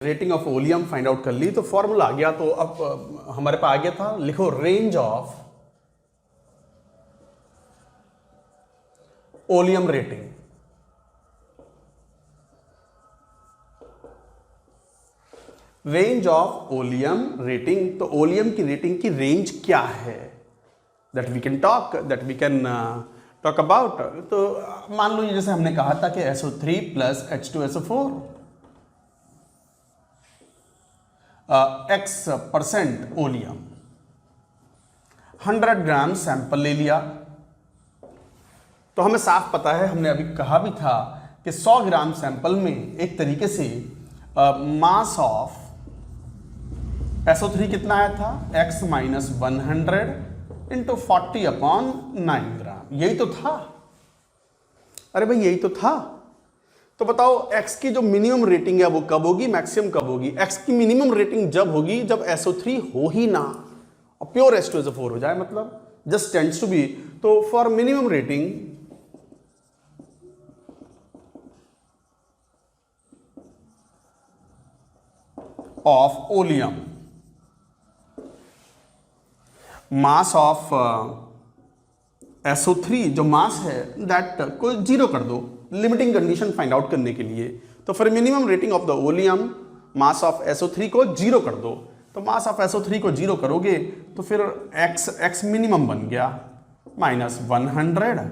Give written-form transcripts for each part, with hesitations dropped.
Rating of oleum find out कर ली, तो formula आ गया। तो अब हमारे पास आ गया था, लिखो range of oleum rating. Range of oleum rating, तो ओलियम की रेटिंग की रेंज क्या है, that we can talk about. तो मान लो जैसे हमने कहा था कि SO3 प्लस H2SO4 X% oleum, 100 gram sample ले लिया। तो हमें साफ पता है, हमने अभी कहा भी था कि 100 ग्राम सैंपल में एक तरीके से मास ऑफ SO3 कितना आया था, X माइनस 100 इंटू 40/9 ग्राम। यही तो था, अरे भाई यही तो था। तो बताओ X की जो मिनिमम रेटिंग है वो कब होगी, मैक्सिमम कब होगी। X की मिनिमम रेटिंग जब होगी जब SO3 हो ही ना और प्योर H2SO4 हो जाए, मतलब जस्ट टेंड्स टू बी। तो for minimum rating of oleum, mass of SO3 जो मास है दैट को जीरो कर दो, लिमिटिंग कंडीशन फाइंड आउट करने के लिए। तो for minimum rating of the oleum mass of SO3 को जीरो कर दो। तो मास ऑफ SO3 को जीरो करोगे तो फिर x मिनिमम बन गया minus 100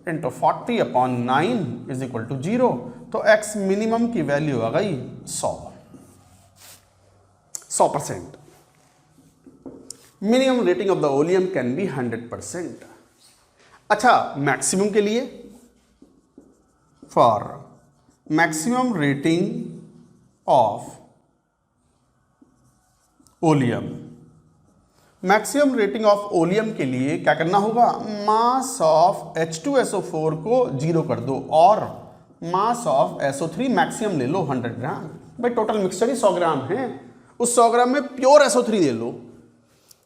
into 40/9 is equal to 0। तो x मिनिमम की वैल्यू आ गई 100%। Minimum rating of the oleum can be 100%। अच्छा, मैक्सिमम के लिए, for maximum rating of oleum, maximum rating of oleum के लिए क्या करना होगा, मास ऑफ H2SO4 को जीरो कर दो और मास ऑफ SO3 मैक्सिमम ले लो 100 ग्राम। भाई टोटल मिक्सचर ही 100 ग्राम है, उस 100 ग्राम में प्योर SO3 ले लो,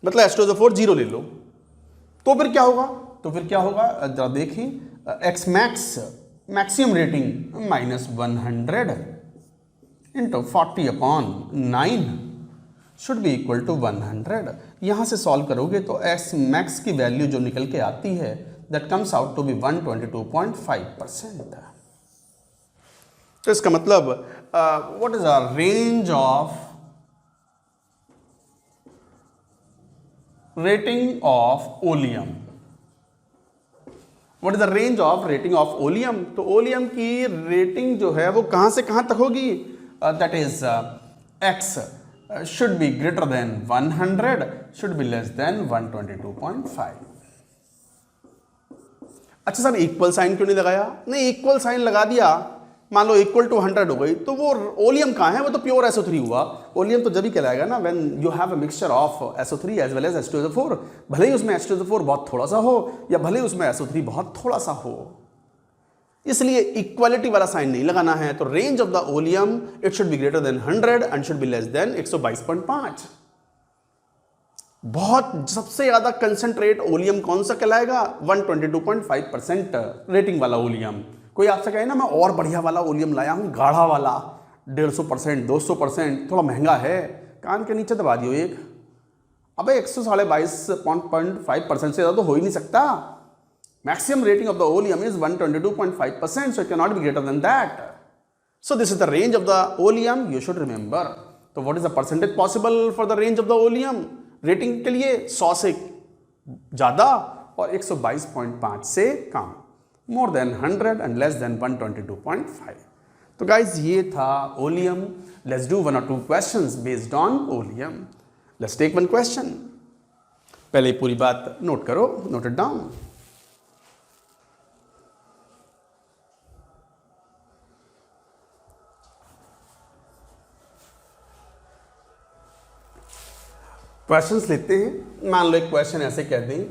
मतलब H2SO4 जीरो ले लो। तो फिर क्या होगा, जरा देखें, x maximum rating minus 100 into 40/9 should be equal to 100। यहां से सॉल्व करोगे तो एक्स मैक्स की वैल्यू जो निकल के आती है that comes out to be 122.5%। तो इसका मतलब what is our range of rating of oleum, what is the range of rating of oleum. तो ओलियम की रेटिंग जो है वो कहां से कहां तक होगी, that is x should be greater than 100, should be less than 122.5। अच्छा सर इक्वल साइन क्यों नहीं लगाया, नहीं इक्वल साइन लगा दिया, मान लो इक्वल टू 100 हो गई, तो वो ओलियम कहाँ है, वो तो प्योर SO3 हुआ। ओलियम तो जब ही कहलाएगा ना when you have a mixture of SO3 as well as H2SO4, भले ही उसमें H2SO4 बहुत थोड़ा सा हो या भले ही उसमें SO3 बहुत थोड़ा सा हो, इसलिए इक्वालिटी वाला साइन नहीं लगाना है। तो range of the oleum it should be greater than 100 and should be less than 122.5। बहुत सबसे ज्यादा कंसंट्रेट ओलियम कौन सा कहलाएगा, 122.5% रेटिंग वाला ओलियम। कोई आपसे कहे ना मैं और बढ़िया वाला ओलियम लाया हूं, गाढ़ा वाला 150%, 200%, थोड़ा महंगा है, कान के नीचे दबा दियो एक। अबे 122.5% से ज़्यादा तो हो ही नहीं सकता। Maximum rating of the oleum is 122.5%, so it cannot be greater than that. So this is the range of the oleum, you should remember. तो what is the percentage possible for the range of the oleum? Rating के लिए 100 से ज़्यादा और 122.5 से कम, more than 100 and less than 122.5. तो guys ये था oleum. Let's do 1 or 2 questions based on oleum. Let's take one question. पहले पूरी बात नोट करो, note it down. क्वेश्चंस लेते हैं। मान लो एक क्वेश्चन ऐसे कह दें,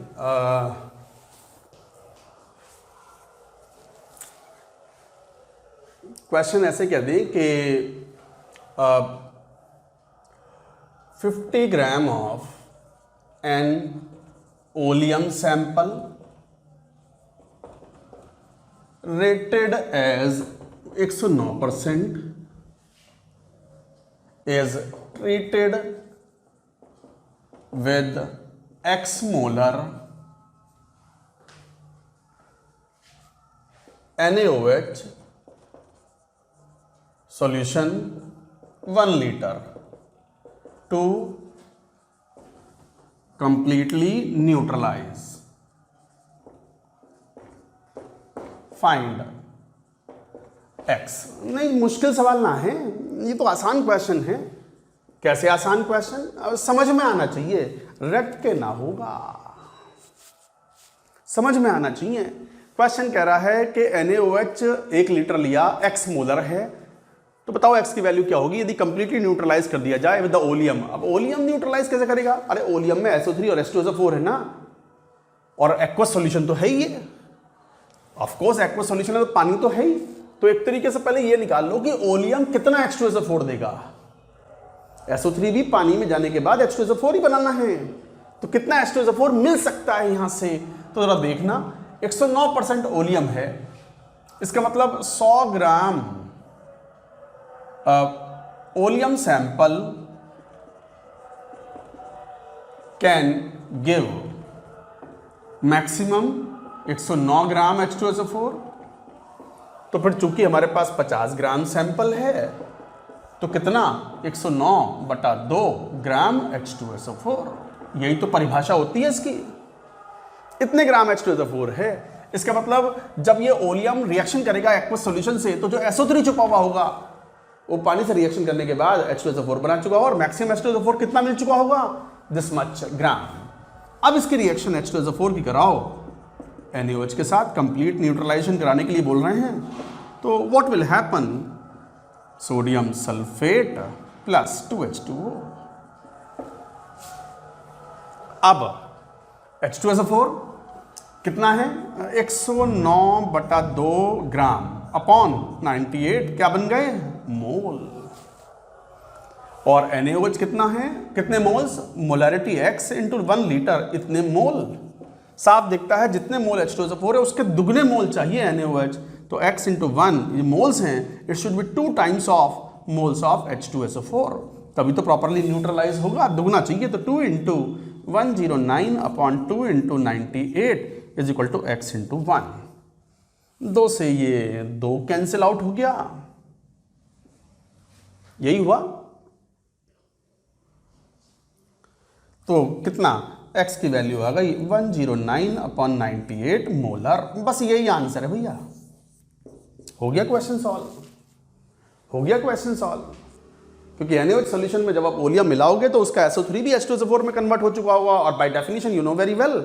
क्वेश्चन ऐसे कह दें कि 50 gram of an oleum sample rated as 109% is treated with x molar NaOH solution 1 liter to completely neutralize. Find x। नहीं, मुश्किल सवाल ना है, ये तो आसान क्वेश्चन है। कैसे आसान क्वेश्चन? अब समझ में आना चाहिए, रट के ना होगा, समझ में आना चाहिए। क्वेश्चन कह रहा है कि NaOH 1 लीटर लिया, x मोलर है, तो बताओ x की वैल्यू क्या होगी यदि कंप्लीटली न्यूट्रलाइज कर दिया जाए विद द ओलियम। अब ओलियम न्यूट्रलाइज कैसे करेगा? अरे ओलियम में SO3 और H2SO4 है ना, और एक्वस सॉल्यूशन तो है ही है। ऑफ कोर्स एक्वस सॉल्यूशन है तो पानी तो है ही। तो एक तरीके से पहले ये निकाल लो कि ओलियम कितना H2SO4 देगा। SO3 भी पानी में जाने के बाद H2SO4 ही बनाना है, तो कितना H2SO4 मिल सकता है यहां से? तो जरा देखना, 109% ओलियम है, इसका मतलब 100 ग्राम oleum sample can give maximum 109 gram H2SO4। तो फिर चूंकि हमारे पास 50 ग्राम सैंपल है, तो कितना? 109/2 ग्राम H2SO4। यही तो परिभाषा होती है इसकी। इतने ग्राम H2SO4 है, इसका मतलब जब ये ओलियम रिएक्शन करेगा एक्वस सॉल्यूशन से, तो जो SO3 छुपा हुआ होगा वो पानी से रिएक्शन करने के बाद H2SO4 बना चुका होगा, और मैक्सिमम H2SO4 कितना मिल चुका होगा? दिस मच ग्राम। अब इसकी रिएक्शन H2SO4 की कराओ NaOH के साथ, कंप्लीट न्यूट्रलाइजेशन कराने के लिए बोल रहे हैं। तो what will happen? Sodium sulphate plus 2H2O। अब H2SO4 कितना है? 109/2 ग्राम अपॉन 98 क्या बन गए? मोल। और NaOH कितना है? कितने moles? Molarity x into 1 litre, इतने मोल। साफ दिखता है जितने मोल H2SO4 है उसके दुगने मोल चाहिए NaOH, तो x इंटू 1 ये मोल्स हैं, it should be 2 times of moles of H2SO4, तभी तो प्रॉपरली न्यूट्रलाइज होगा। दुगना चाहिए, तो 2 into 109 upon 2 into 98 is equal to x into 1। 2 से ये 2 कैंसिल आउट हो गया, यही हुआ। तो कितना? x की वैल्यू आ गई 109/98 मोलर। बस यही आंसर है भैया। हो गया क्वेश्चन सॉल्व, हो गया क्वेश्चन सॉल्व। क्योंकि NaOH सॉल्यूशन में जब आप ओलियम मिलाओगे तो उसका SO3 भी H2SO4 में कन्वर्ट हो चुका होगा, और by definition you know very well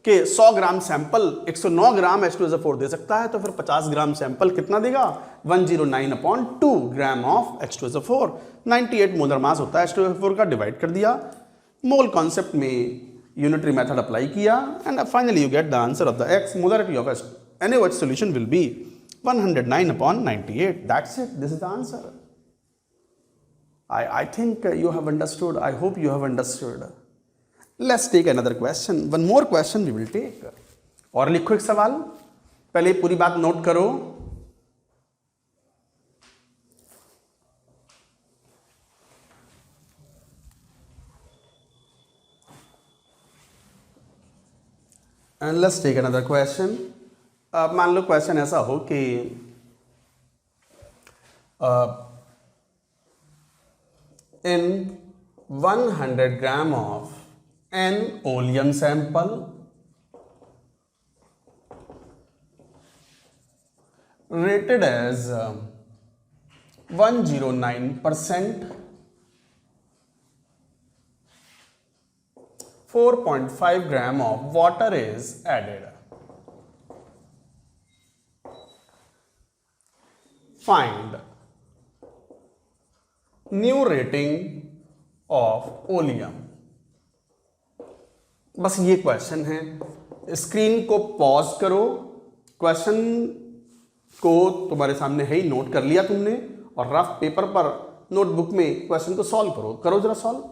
कि 100 ग्राम सैंपल 109 ग्राम H2SO4 दे सकता है, तो फिर 50 ग्राम सैंपल कितना देगा? 109/2 gram of H2SO4। 98 molar mass होता है H2SO4 का, डिवाइड कर दिया, मोल कॉन्सेप्ट में यूनिटरी मेथड अप्लाई किया, and finally you get the answer of the x। Molarity of NaOH solution will be 109/98। That's it, this is the answer. I think you have understood. I hope you have understood. Let's take another question. One more question we will take. और लिखो एक सवाल, पहले पूरी बात note करो। And let's take another question. मान लो क्वेश्चन ऐसा हो कि in 100 gram of an oleum sample rated as 109%, 4.5 gram of water is added. Find new rating of oleum. बस ये क्वेश्चन है। स्क्रीन को पॉज करो, क्वेश्चन को तुम्हारे सामने है ही, नोट कर लिया तुमने, और रफ पेपर पर नोटबुक में क्वेश्चन को सॉल्व करो। करो जरा सॉल्व।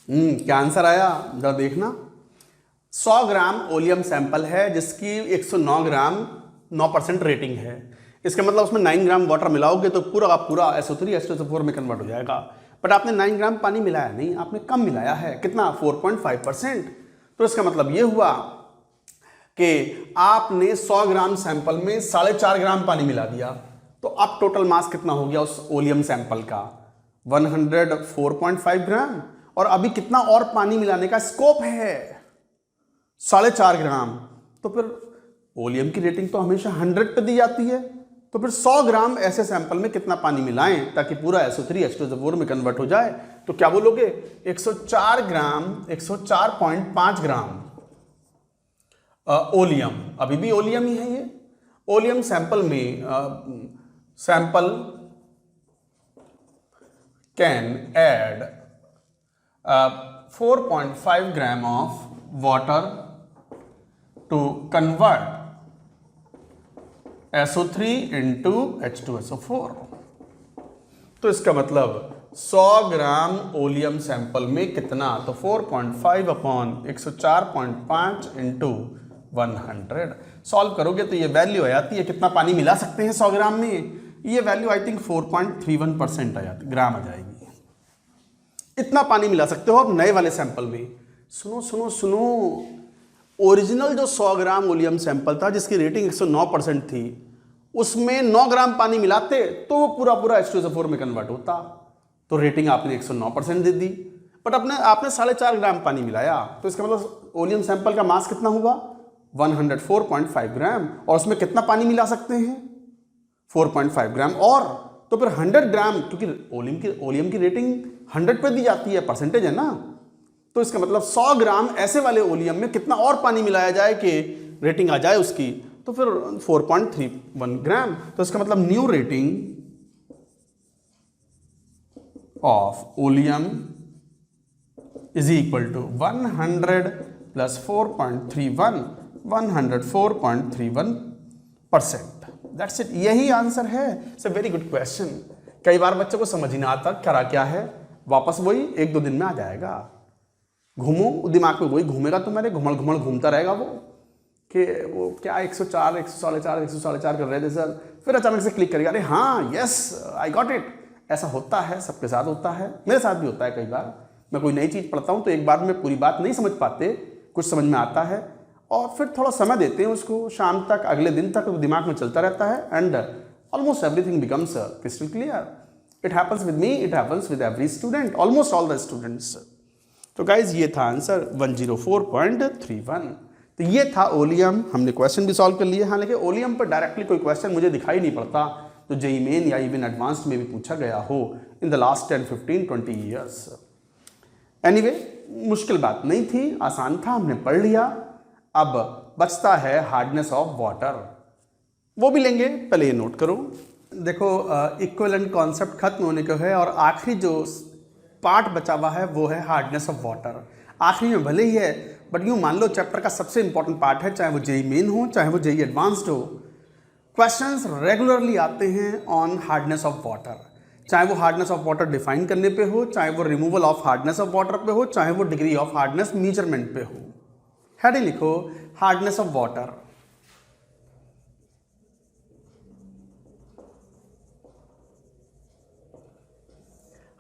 क्या आंसर आया जरा देखना। 100 ग्राम ओलियम सैंपल है जिसकी 109 ग्राम 9% रेटिंग है। इसका मतलब उसमें 9 ग्राम वाटर मिलाओगे तो पूरा का पूरा SO3 H2SO4 में कन्वर्ट हो जाएगा। बट आपने 9 ग्राम पानी मिलाया नहीं, आपने कम मिलाया है। कितना? 4.5%। तो इसका मतलब ये हुआ कि आपने 100 ग्राम सैंपल में 4.5 ग्राम पानी मिला दिया। तो अब टोटल मास कितना हो गया उस ओलियम सैंपल का? 104.5 ग्राम। और अभी कितना और पानी मिलाने का स्कोप है? 4.5 ग्राम। तो फिर ओलियम की रेटिंग तो हमेशा 100 पे दी जाती है। तो फिर 100 ग्राम ऐसे सैंपल में कितना पानी मिलाएं ताकि पूरा SO3 H2SO4 में कन्वर्ट हो जाए? तो क्या बोलोगे? 104 ग्राम, 104.5 ग्राम ओलियम। अभी भी ओलियम ही है ये। ओलियम सैंपल में sample can add 4.5 gram of water to convert SO3 into H2SO4। तो इसका मतलब 100 ग्राम ओलियम सैंपल में कितना? तो 4.5 अपॉन 104.5 इंटू 100। सॉल्व करोगे तो ये वैल्यू आ जाती है। कितना पानी मिला सकते हैं 100 ग्राम में? ये वैल्यू आई थिंक 4.31% आ जाती, ग्राम आ जाएगी। इतना पानी मिला सकते हो आप नए वाले सैंपल में। सुनो सुनो सुनो, ओरिजिनल जो 100 ग्राम ओलियम सैंपल था जिसकी रेटिंग 109% थी, उसमें 9 ग्राम पानी मिलाते तो वो पूरा पूरा H2SO4 में कन्वर्ट होता। तो रेटिंग आपने 109% दे दी। बट आपने 4.5 ग्राम पानी मिलाया। तो इसका मतलब ओलियम सैंपल का मास कितना हुआ? 104.5 ग्राम। और उसमें कितना पानी मिला सकते हैं? 4.5 ग्राम। और तो फिर 100 ग्राम, क्योंकि ओलियम की रेटिंग 100 पे दी जाती है, परसेंटेज है ना। तो इसका मतलब 100 ग्राम ऐसे वाले ओलियम में कितना और पानी मिलाया जाए कि रेटिंग आ जाए उसकी? तो फिर 4.31 ग्राम। तो इसका मतलब new rating of oleum is equal to 100 plus 4.31, 104.31%। That's it. यही आंसर है। It's a very good question. कई बार बच्चों को समझ ही ना आता करा क्या है, वापस वही 1-2 दिन में आ जाएगा। घूमो दिमाग में, वही घूमेगा तुम्हारे, घुमड़ घुमड़ घूमता रहेगा वो कि वो क्या 104, 104 कर रहे थे सर। फिर अचानक से क्लिक करेगा, अरे हाँ यस आई गॉट इट। ऐसा होता है, सबके साथ होता है, मेरे साथ भी होता है। कई बार मैं कोई नई चीज़ पढ़ता हूँ तो एक बार में पूरी बात नहीं समझ पाते, कुछ समझ में आता है और फिर थोड़ा समय देते हैं उसको, शाम तक, अगले दिन तक वो दिमाग में चलता रहता है and almost everything becomes crystal clear. It happens with me, it happens with every student, almost all the students. तो गाइज ये था आंसर 104.31। तो ये था ओलियम। हमने क्वेश्चन भी सॉल्व कर लिए। हाँ, लेकिन ओलियम पर डायरेक्टली कोई क्वेश्चन मुझे दिखाई नहीं पड़ता तो जेईई मेन या इवन एडवांस्ड में भी पूछा गया हो in the last 10, 15, 20 years. Anyway, मुश्किल बात नहीं थी, आसान था, हमने पढ़ लिया। अब बचता है हार्डनेस ऑफ वाटर, वो भी लेंगे। पहले ये नोट करो, देखो इक्विवेलेंट कॉन्सेप्ट खत्म होने को है और आखिरी जो पार्ट बचा हुआ है वो है हार्डनेस ऑफ वाटर। आखिरी में भले ही है बट यूँ मान लो चैप्टर का सबसे इंपॉर्टेंट पार्ट है, चाहे वो जेईई मेन हो चाहे वो जेईई एडवांस्ड हो। क्वेश्चंस रेगुलरली आते हैं ऑन हार्डनेस ऑफ वाटर, चाहे वो हार्डनेस ऑफ वाटर डिफाइन करने पे हो, चाहे वो removal of hardness of water पे हो, चाहे वो डिग्री ऑफ हार्डनेस मेजरमेंट पे हो। हेडिंग लिखो hardness of water.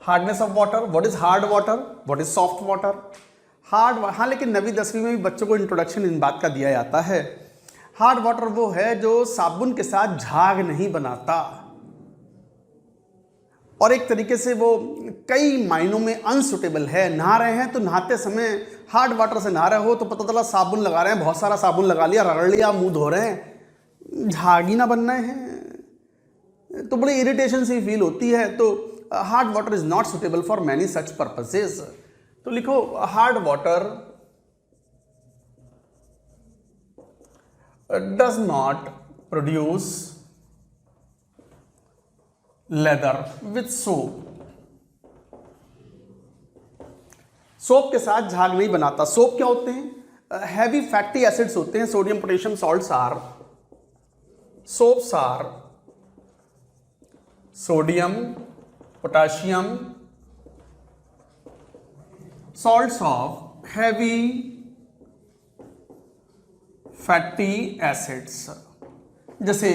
Hardness of water, what is hard water, what is soft water. Hard, हाँ लेकिन 9वीं 10वीं में भी बच्चों को इंट्रोडक्शन इन बात का दिया जाता है। हार्ड वाटर वो है जो साबुन के साथ झाग नहीं बनाता और एक तरीके से वो कई मायनों में अनसुटेबल है। नहा रहे हैं तो नहाते समय हार्ड वाटर से नहा रहे हो तो पता चला साबुन लगा रहे हैं, बहुत सारा साबुन लगा लिया, रगड़ लिया, मुंह धो रहे हैं, झाग ही ना बन रहे हैं तो बड़ी इरिटेशन सी फील होती है। तो hard water is not suitable for many such purposes. तो लिखो hard water does not produce leather with soap. Soap के साथ झाग नहीं बनाता। सोप क्या होते हैं? हैवी फैटी एसिड्स होते हैं। Sodium potassium salts are, soaps are sodium potassium salts of heavy fatty acids जैसे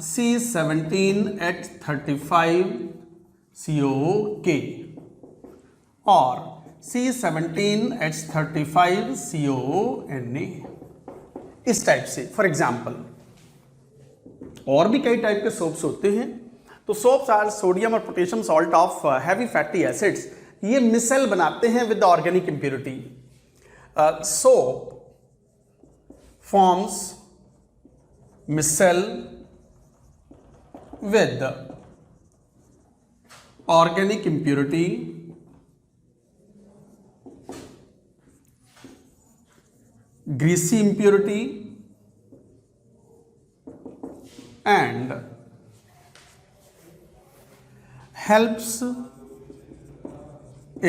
C17H35COK और C17H35CONA, इस टाइप से। फॉर एग्जाम्पल और भी कई टाइप के सोप्स होते हैं। तो सोप्स आर सोडियम और potassium salt of heavy fatty acids, ये मिसेल बनाते हैं with the organic impurity. Soap forms micelle with organic impurity greasy impurity and helps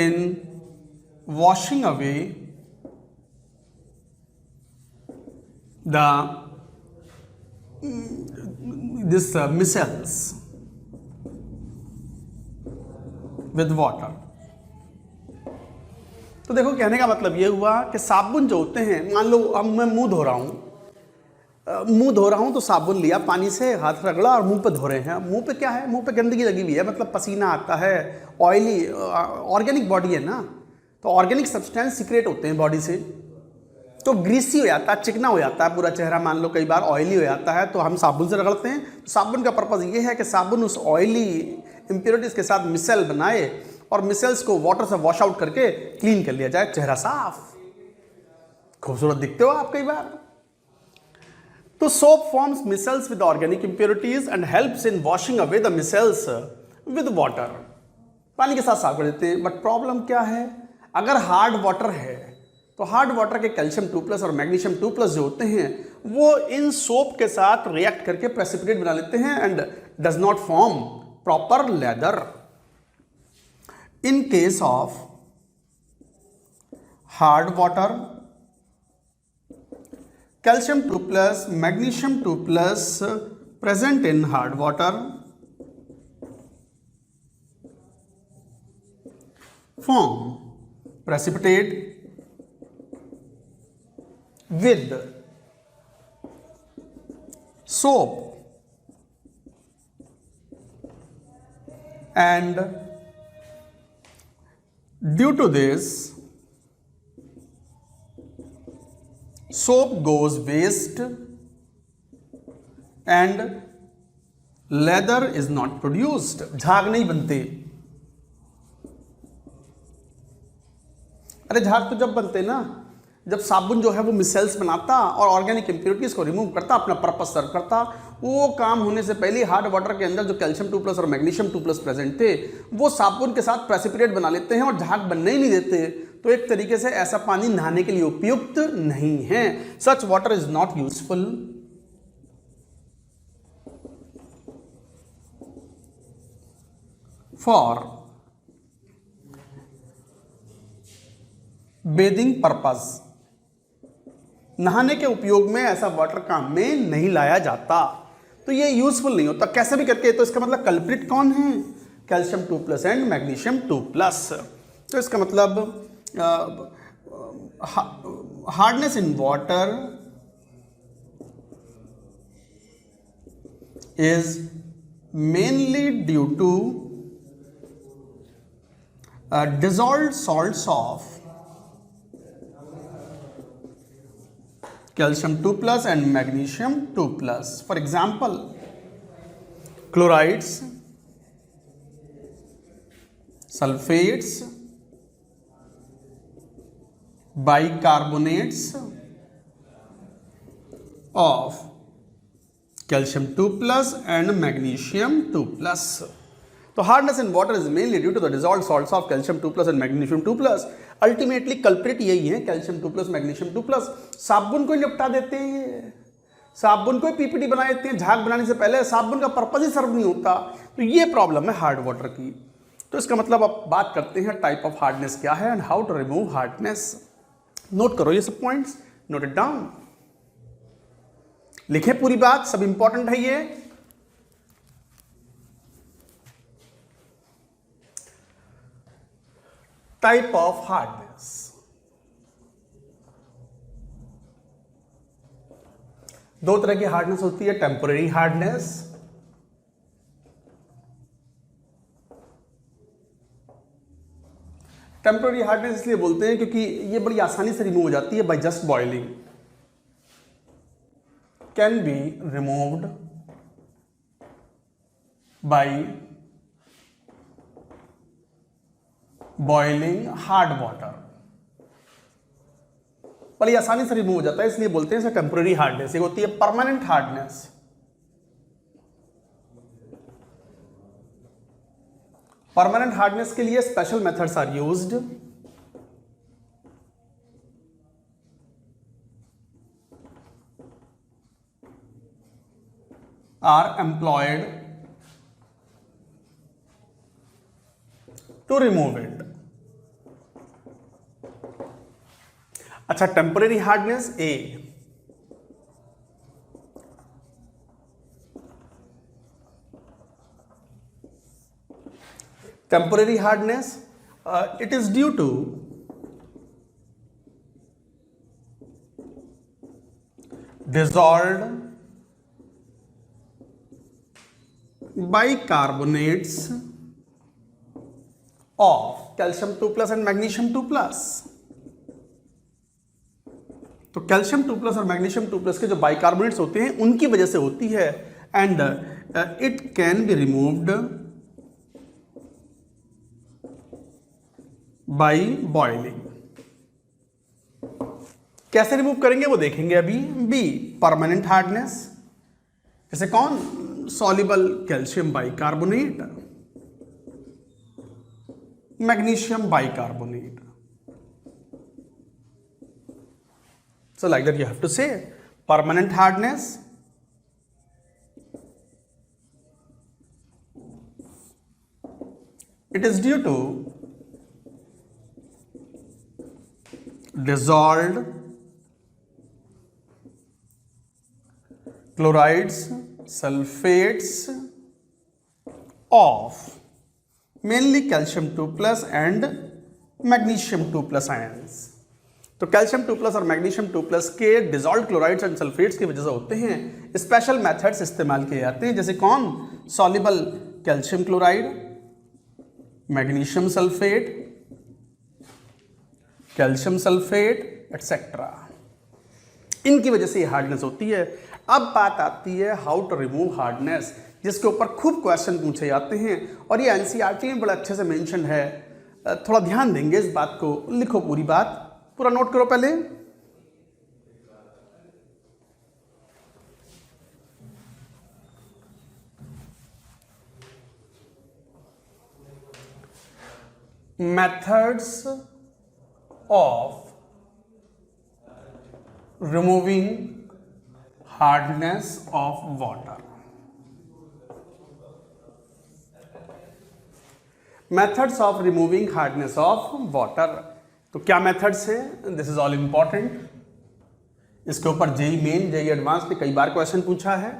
in washing away the micelles with water। तो देखो कहने का मतलब ये हुआ कि साबुन जो होते हैं, मान लो अब मैं मुंह धो रहा हूँ तो साबुन लिया, पानी से हाथ रगड़ा और मुंह पे धो रहे हैं। मुंह पे क्या है, मुंह पे गंदगी लगी हुई है, मतलब पसीना आता है, ऑयली ऑर्गेनिक बॉडी है ना, तो ऑर्गेनिक सब्सटेंस सीक्रेट होते हैं बॉडी से, तो ग्रीसी हो जाता है, चिकना हो जाता है पूरा चेहरा, मान लो कई बार ऑयली हो जाता है, तो हम साबुन से रगड़ते हैं। तो साबुन का पर्पज़ ये है कि साबुन उस ऑयली इम्प्योरिटीज़ के साथ मिसेल बनाए और मिसेल्स को वाटर से वॉश आउट करके क्लीन कर लिया जाए, चेहरा साफ, खूबसूरत दिखते हो आप कई बार। तो soap forms micelles with organic impurities and helps in washing away the micelles with water, पानी के साथ साफ कर देते हैं। बट प्रॉब्लम क्या है, अगर हार्ड वाटर है तो हार्ड वाटर के कैल्शियम 2+ और मैग्नीशियम 2+ जो होते हैं वो इन सोप के साथ रिएक्ट करके प्रेसिपिटेट बना लेते हैं and does not form proper leather. In case of hard water, calcium 2+, magnesium 2+ present in hard water form precipitate with soap and due to this soap goes waste and leather is not produced, झाग नहीं बनते। अरे झाग तो जब बनते ना, जब साबुन जो है वो मिसेल्स बनाता और ऑर्गेनिक इंप्योरिटीज को रिमूव करता, अपना पर्पस सर्व करता। वो काम होने से पहले हार्ड वाटर के अंदर जो कैल्शियम 2+ और मैग्नीशियम 2+ प्रेजेंट थे वो साबुन के साथ प्रेसिपिटेट बना लेते हैं और झाग बनने ही नहीं देते। तो एक तरीके से ऐसा पानी नहाने के लिए उपयुक्त नहीं है। सच water is not useful for bathing purpose, नहाने के उपयोग में ऐसा वाटर काम में नहीं लाया जाता, तो ये यूजफुल नहीं होता कैसे भी करके। तो इसका मतलब कल्प्रिट कौन है, कैल्शियम 2+ एंड मैग्नीशियम 2+। तो इसका मतलब hardness in water is mainly due to dissolved salts of calcium 2+ and magnesium 2+. For example, chlorides, sulfates, bicarbonates of calcium 2+ and magnesium 2+. तो hardness in water is mainly due to the dissolved salts of calcium 2+ and magnesium 2+। Ultimately culprit यही है, calcium 2+ magnesium 2+। साबुन को ही निपटा देते हैं, ये साबुन को ही पीपीटी बना देते हैं, झाग बनाने से पहले साबुन का पर्पज ही सर्व नहीं होता। तो ये प्रॉब्लम है हार्ड वाटर की। तो इसका मतलब अब बात करते हैं टाइप ऑफ हार्डनेस क्या है and how to remove hardness. Note करो ये सब पॉइंट्स, नोट इट डाउन, लिखे पूरी बात, सब इंपॉर्टेंट है ये। Type of hardness. दो तरह की हार्डनेस होती है, टेम्पररी हार्डनेस, टेम्पररी हार्डनेस इसलिए बोलते हैं क्योंकि ये बड़ी आसानी से रिमूव हो जाती है by just boiling, can be removed by boiling hard water, बड़ी आसानी से रिमूव हो जाता है, इसलिए बोलते हैं इसे टेम्पररी हार्डनेस। एक होती है परमानेंट हार्डनेस। परमानेंट हार्डनेस के लिए special methods are used. Are employed to remove it. अच्छा, टेम्पररी हार्डनेस ए, temporary hardness, it is due to dissolved bicarbonates of calcium 2+ and magnesium 2+। तो कैल्शियम 2+ और मैग्नीशियम 2+ के जो बाइकार्बोनेट्स होते हैं उनकी वजह से होती है, and it can be removed by boiling. कैसे रिमूव करेंगे वो देखेंगे अभी। बी, परमानेंट हार्डनेस, जैसे कौन, soluble calcium bicarbonate, magnesium bicarbonate. So like that you have to say permanent hardness, it is due to dissolved chlorides, sulfates of mainly calcium 2+ and magnesium 2+ ions। तो calcium 2+ और magnesium 2+ के dissolve chlorides and sulphates की वजह से होते हैं। Special methods इस्तेमाल किए जाते हैं, जैसे कौन, soluble calcium chloride, magnesium sulphate, calcium sulphate etcetera, इनकी वजह से ये हार्डनेस होती है। अब बात आती है हाउ टू रिमूव हार्डनेस, जिसके ऊपर खूब क्वेश्चन पूछे जाते हैं और ये एनसीईआरटी में बड़ा अच्छे से मेंशन है। थोड़ा ध्यान देंगे इस बात को, लिखो पूरी बात, पूरा नोट करो पहले। Methods of removing hardness of water. Methods of removing hardness of water, तो क्या मेथड्स है, दिस इज ऑल इंपॉर्टेंट। इसके ऊपर जेई मेन, जेई एडवांस पे कई बार क्वेश्चन पूछा है,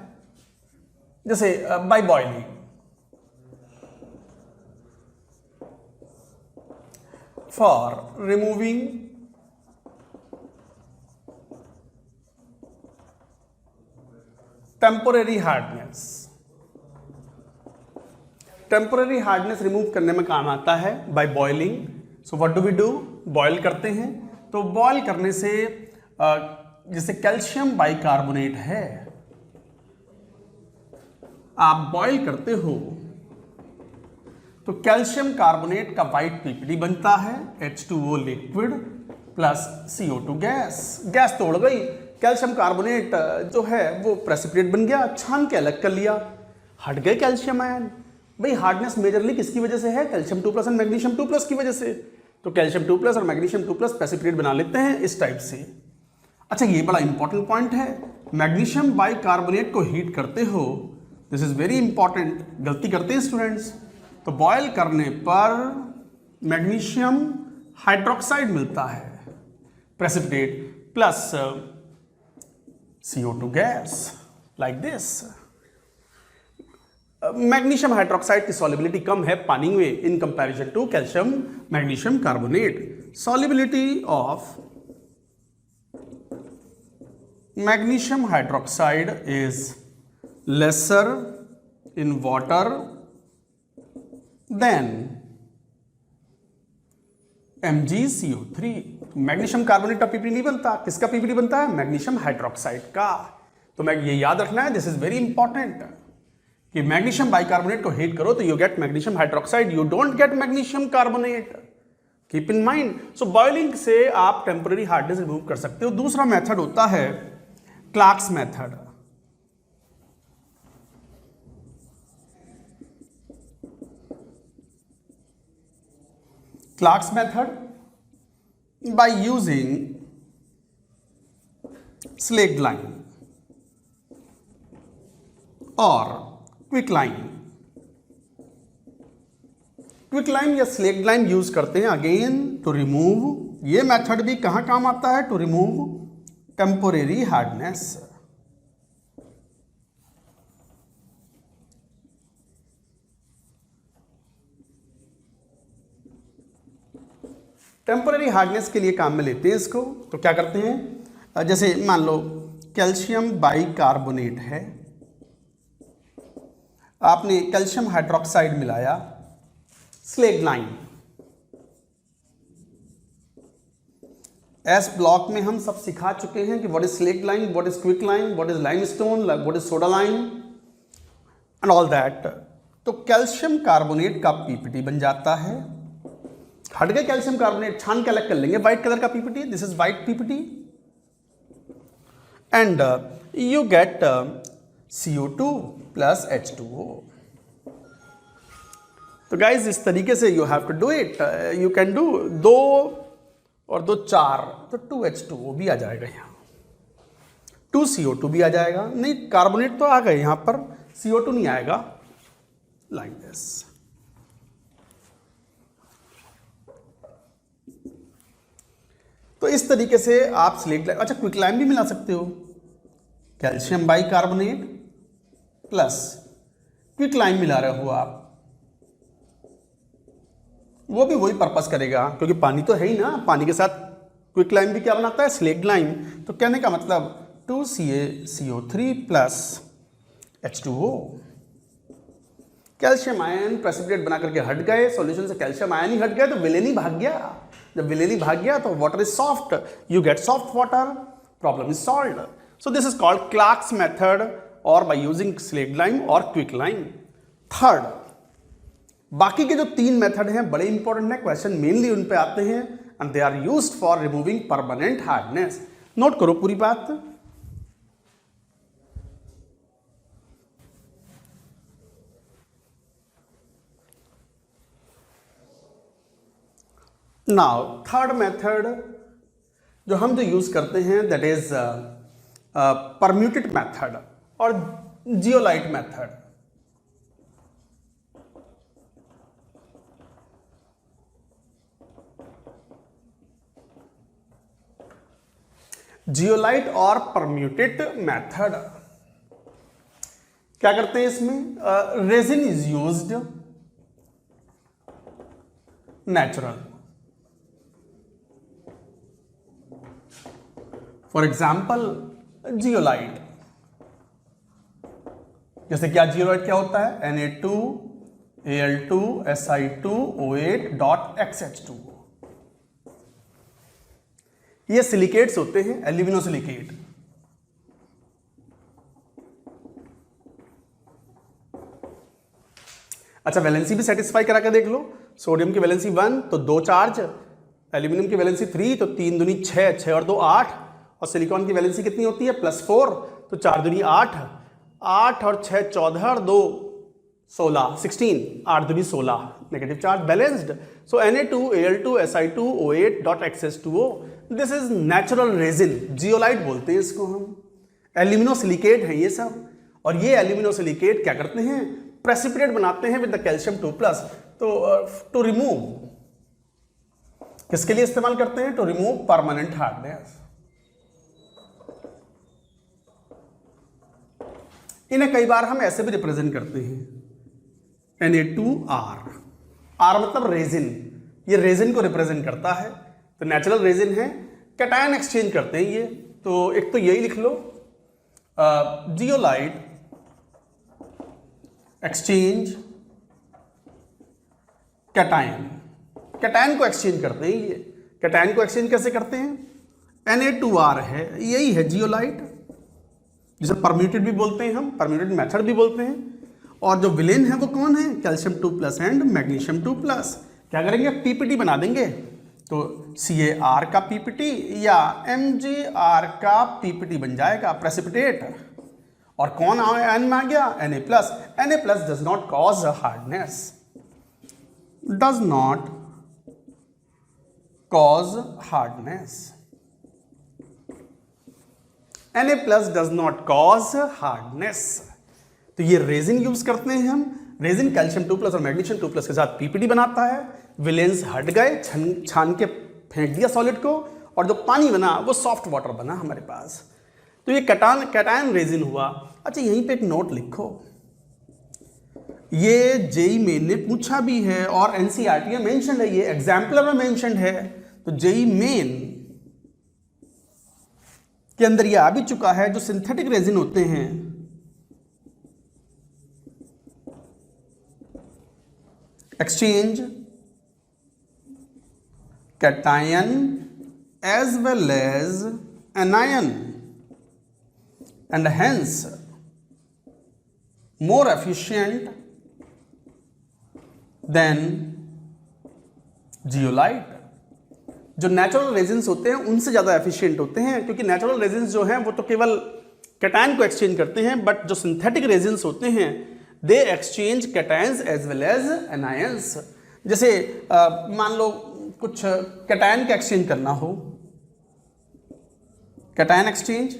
जैसे by boiling, for removing temporary hardness. Temporary hardness remove करने में काम आता है by boiling. So what do we do, boil करते हैं। तो बॉयल करने से जैसे कैल्शियम बाइकार्बोनेट है, आप बॉयल करते हो तो कैल्शियम कार्बोनेट का व्हाइट पीपीडी बनता है, H2O liquid plus CO2 gas. Gas तोड़ गई, कैल्शियम कार्बोनेट जो है वो प्रेसिपिटेट बन गया, छान के अलग कर लिया, हट गए कैल्शियम आयन। भाई हार्डनेस मेजरली किसकी वजह से है, कैल्शियम 2+ और मैग्नीशियम 2+ की वजह से। तो कैल्शियम 2+ और मैग्नीशियम 2+ प्रेसिपिटेट बना लेते हैं इस टाइप से। अच्छा, ये बड़ा इंपॉर्टेंट पॉइंट है, मैग्नीशियम बाइकार्बोनेट को हीट करते हो, दिस इज वेरी इंपॉर्टेंट, गलती करते हैं स्टूडेंट्स। तो बॉयल करने पर मैग्नीशियम हाइड्रोक्साइड मिलता है, precipitate plus CO2 gas, like this. Magnesium hydroxide की सॉल्युबिलिटी कम है पानी में in comparison to calcium magnesium carbonate. Solubility of magnesium hydroxide is lesser in water than MgCO3। Magnesium carbonate का पीपीटी नहीं बनता, किसका पीपीटी बनता है? मैग्नीशियम हाइड्रोक्साइड का। तो मैं ये याद रखना है, दिस इज वेरी इंपॉर्टेंट कि मैग्नीशियम बाइकार्बोनेट को हीट करो तो you get magnesium hydroxide, you don't get magnesium carbonate, keep in mind. So boiling से आप टेम्पररी हार्डनेस रिमूव कर सकते हो। दूसरा मेथड होता है Clark's method. Clark's method by using slaked lime or quicklime। Quicklime या स्लेक्ड लाइम यूज करते हैं अगेन टू रिमूव, ये मेथड भी कहां काम आता है? To remove temporary hardness. Temporary hardness के लिए काम में लेते हैं इसको। तो क्या करते हैं, जैसे मान लो कैल्शियम बाइकार्बोनेट है, आपने कैल्शियम हाइड्रोक्साइड मिलाया, स्लेक्ड लाइम। एस ब्लॉक में हम सब सिखा चुके हैं कि what is slaked lime, what is quick lime, what is limestone, what is soda lime and all that. तो कैल्शियम कार्बोनेट का पीपीटी बन जाता है। हट गए कैल्शियम कार्बोनेट, छान के अलग कर लेंगे व्हाइट कलर का PPT, this is white PPT and you get CO2 plus H2O। तो गाइज इस तरीके से you have to do it, you can do 2 और 2 4, तो 2H2O भी आ जाएगा यहाँ, 2 CO2 भी आ जाएगा। नहीं कार्बोनेट तो आ गए, यहां पर CO2 नहीं आएगा, लाइक दिस। तो इस तरीके से आप स्लेक्ड लाइम, अच्छा क्विक लाइम भी मिला सकते हो, calcium bicarbonate plus quick lime मिला रहे हो आप, वो भी वही पर्पस करेगा क्योंकि पानी तो है ही ना। पानी के साथ क्विक लाइम भी क्या बनाता है? Slaked lime. तो कहने का मतलब 2CaCO3 plus H2O। Calcium ion precipitate बना करके हट गए, सॉल्यूशन से कैल्शियम आयन ही हट गया तो विलेनी भाग गया। जब विलेनी भाग गया तो water is soft, you get soft water, problem is solved. So this is called Clark's method और बाय यूजिंग स्लेक्ड लाइम और क्विक लाइम। थर्ड, बाकी के जो 3 मेथड हैं बड़े इंपॉर्टेंट है, क्वेश्चन मेनली उन पे आते हैं and they are used for removing permanent hardness. Note करो पूरी बात। नाउ थर्ड मेथड जो हम यूज करते हैं दैट इज परम्यूटेड मेथड और जियोलाइट मेथड। जियोलाइट और परम्यूटेड मेथड क्या करते हैं इसमें? Resin is used natural, for example zeolite. जैसे क्या जियोलाइट क्या होता है? Na2Al2Si2O8.XH2। ये सिलिकेट्स होते हैं, एल्यूमिनोसिलिकेट। अच्छा वैलेंसी भी सेटिस्फाई करा के देख लो। सोडियम की वैलेंसी 1 तो 2 चार्ज, एल्यूमिनियम की वैलेंसी 3 तो 3 दूनी 6, 6 और 2 8, और सिलिकॉन की वैलेंसी कितनी होती है? +4 तो 4 दूनी 8, 8 और 6 14 और 2 16, 16, 8 दूनी 16, negative charge, balanced. So Na2Al2Si2O8.XH2O, this is natural resin, zeolite बोलते हैं इसको हम। एल्यूमिनोसिलिकेट है ये सब, और ये एल्यूमिनोसिलिकेट क्या करते हैं? प्रेसिपिटेट बनाते हैं विद द कैल्शियम 2+। तो टू रिमूव, किसके लिए इस्तेमाल करते हैं? To remove permanent hardness. इन्हें कई बार हम ऐसे भी रिप्रेजेंट करते हैं, Na2R। R मतलब रेजिन, ये रेजिन को रिप्रेजेंट करता है, तो नेचुरल रेजिन है। कैटायन एक्सचेंज करते हैं ये, तो एक तो यही लिख लो, जियोलाइट एक्सचेंज कैटायन। कैटायन को एक्सचेंज करते हैं ये। कैटायन को एक्सचेंज कैसे करते हैं? Na2R है, यही है जियोलाइट, जिसे परम्यूटेड भी बोलते हैं हम, परम्यूटेड मेथड भी बोलते हैं। और जो विलेन है वो कौन है? Calcium 2+ and magnesium 2+। क्या करेंगे? पीपीटी बना देंगे, तो CaR का पीपीटी या MgR का पीपीटी बन जाएगा, प्रेसिपिटेट। और कौन आयन में आ गया? Na+। Na+ does not cause hardness, does not cause hardness. Na+ does not cause hardness. तो ये रेजिन यूज करते हैं हम। रेजिन कैल्शियम 2+ और मैग्नीशियम 2+ के साथ पीपीटी बनाता है। विलेंस हट गए, छान के फेंक दिया सॉलिड को, और जो पानी बना वो सॉफ्ट वाटर बना हमारे पास। तो ये कैटायन रेजिन हुआ। अच्छा, यहीं पे एक नोट लिखो, ये जेई मेन ने पूछा भी है और एनसीईआरटी में मेंशन है, ये एग्जाम्पलर में मेंशन है। तो जेई मेन के अंदर ये आ भी चुका है, जो सिंथेटिक रेजिन होते हैं exchange cation as well as anion and hence more efficient than zeolite. जो नेचुरल रेजिन्स होते हैं उनसे ज़्यादा एफिशिएंट होते हैं, क्योंकि नेचुरल रेजिन्स जो हैं वो तो केवल कैटायन को एक्सचेंज करते हैं, बट जो सिंथेटिक रेजिन्स होते हैं they exchange cations as well as anions. जैसे मान लो कुछ कैटायन का एक्सचेंज करना हो, कैटायन एक्सचेंज,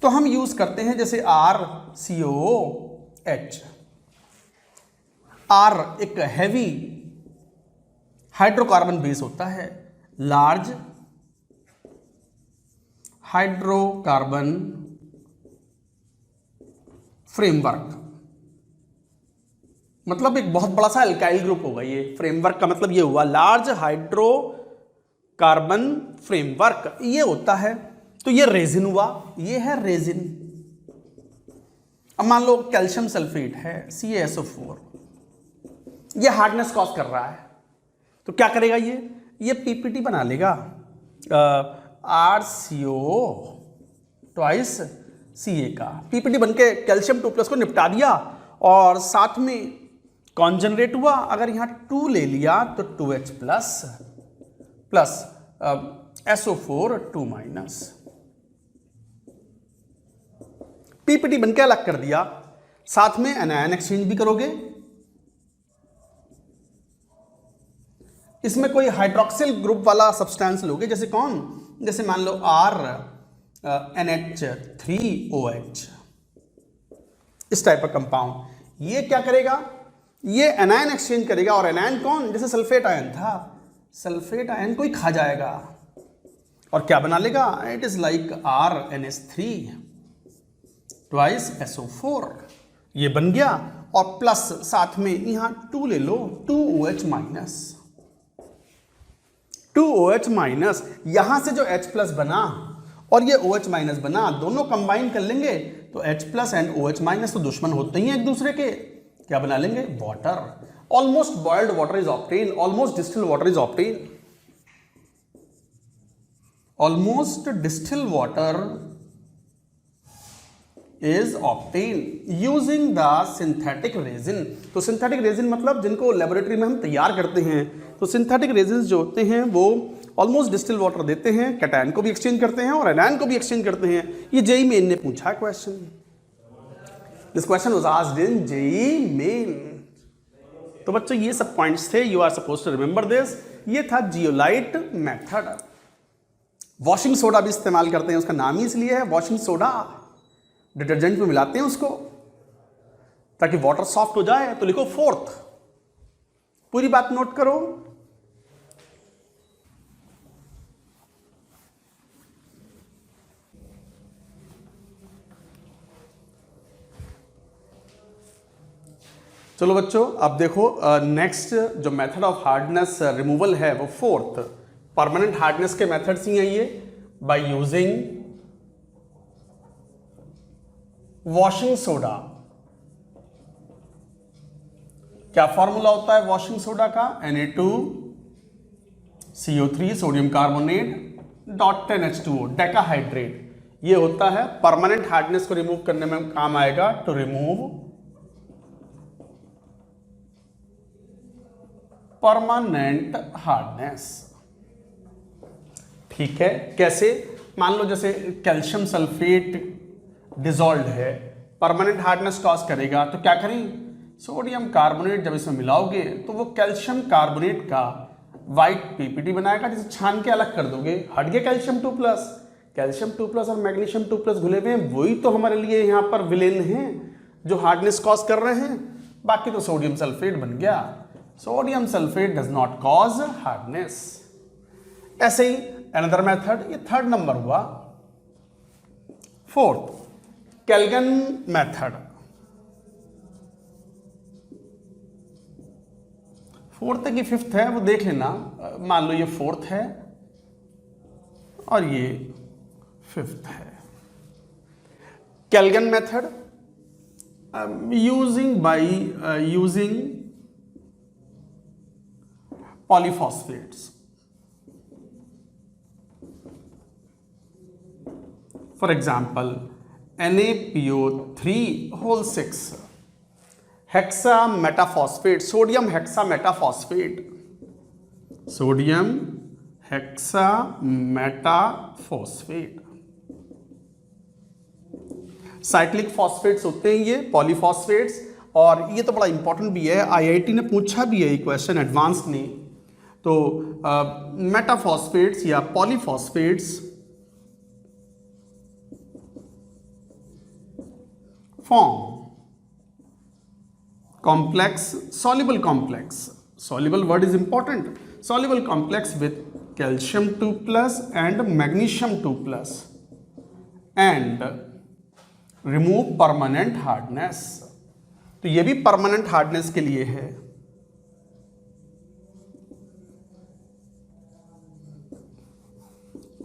तो हम यूज करते हैं जैसे RCOOH। R एक हैवी हाइड्रोकार्बन बेस होता है, लार्ज हाइड्रोकार्बन फ्रेमवर्क, मतलब एक बहुत बड़ा सा एल्काइल ग्रुप होगा ये। फ्रेमवर्क का मतलब ये हुआ लार्ज हाइड्रोकार्बन फ्रेमवर्क, ये होता है। तो ये रेजिन हुआ, ये है रेजिन। अब मान लो कैल्शियम सल्फेट है CaSO4, ये हार्डनेस कॉज कर रहा है, तो क्या करेगा ये पीपीटी बना लेगा, RCO ट्वाइस Ca का पीपीटी बनके कैल्शियम 2+ को निपटा दिया, और साथ में कौन जनरेट हुआ? अगर यहां 2 ले लिया तो 2H प्लस SO4 2-। पीपीटी बनके अलग कर दिया, साथ में एनायन एक्सचेंज भी करोगे। इसमें कोई हाइड्रोक्सिल ग्रुप वाला सब्सटेंस लोगे, जैसे कौन? जैसे मान लो RNH3OH, इस टाइप का कंपाउंड। ये क्या करेगा? ये एनायन एक्सचेंज करेगा, और एनायन कौन? जैसे सल्फेट आयन था, सल्फेट आयन को ही खा जाएगा और क्या बना लेगा? It is like RNH3 twice SO4, ये बन गया। और प्लस साथ में यहां 2 ले लो, 2OH-, यहां से जो H+ बना और ये OH- बना, दोनों कंबाइन कर लेंगे तो H+ एंड OH- तो दुश्मन होते ही हैं एक दूसरे के। क्या बना लेंगे? Water. Almost boiled water is obtain, almost distilled water is obtain, almost distilled water is obtain using the synthetic resin. तो सिंथेटिक रेजिन मतलब जिनको लेबोरेटरी में हम तैयार करते हैं, तो सिंथेटिक रेजिन जो होते हैं वो ऑलमोस्ट डिस्टिल वाटर देते हैं, कैटायन को भी एक्सचेंज करते हैं और एनायन को भी एक्सचेंज करते हैं। ये जेई मेन ने पूछा question, this question was asked in JEE Main. तो बच्चों ये सब पॉइंट्स थे, you are suppose to remember this. ये था जियोलाइट मेथड। वॉशिंग सोडा भी इस्तेमाल करते हैं, उसका नाम ही इसलिए है वॉशिंग सोडा। डिटर्जेंट में मिलाते हैं उसको ताकि वाटर सॉफ्ट हो जाए। तो लिखो 4th, पूरी बात नोट करो। चलो बच्चों, अब देखो नेक्स्ट जो मेथड ऑफ हार्डनेस रिमूवल है वो फोर्थ। परमानेंट हार्डनेस के मेथड्स ही हैं ये। By using washing soda. क्या फॉर्मूला होता है वॉशिंग सोडा का? Na2CO3 sodium carbonate dot 10H2O decahydrate. ये होता है परमानेंट हार्डनेस को रिमूव करने में काम आएगा, टू रिमूव परमानेंट हार्डनेस। ठीक है, कैसे? मान लो जैसे कैल्शियम सल्फेट डिजॉल्व है, परमानेंट हार्डनेस कॉज करेगा, तो क्या करें? सोडियम कार्बोनेट जब इसमें मिलाओगे तो वो कैल्शियम कार्बोनेट का व्हाइट पीपीटी बनाएगा, जिसे छान के अलग कर दोगे, हट गया कैल्शियम 2+। कैल्शियम 2+ और मैग्नीशियम 2+ घुले हुए हैं, वही तो हमारे लिए यहाँ पर विलेन हैं जो हार्डनेस कॉज कर रहे हैं। बाकी तो सोडियम सल्फेट बन गया। Sodium sulphate does not cause hardness. ऐसे ही अनदर मेथड, ये थर्ड नंबर हुआ। Fourth, Calgon method. फोर्थ है कि फिफ्थ है वो देख लेना। मान लो ये फोर्थ है और ये फिफ्थ है। Calgon method using polyphosphates. For example NaPO3(6), hexa metaphosphate, sodium hexa metaphosphate, sodium hexa metaphosphate. Cyclic phosphates होते हैं ये पॉलीफॉस्फेट्स। और ये तो बड़ा इंपॉर्टेंट भी है, IIT ने पूछा भी है ये क्वेश्चन एडवांस ने। तो मेटाफॉस्फेट्स या पॉलीफॉस्फेट्स form complex soluble complex, soluble word is important, soluble complex with calcium 2+ and magnesium 2+ and remove permanent hardness। तो ये भी permanent hardness के लिए है।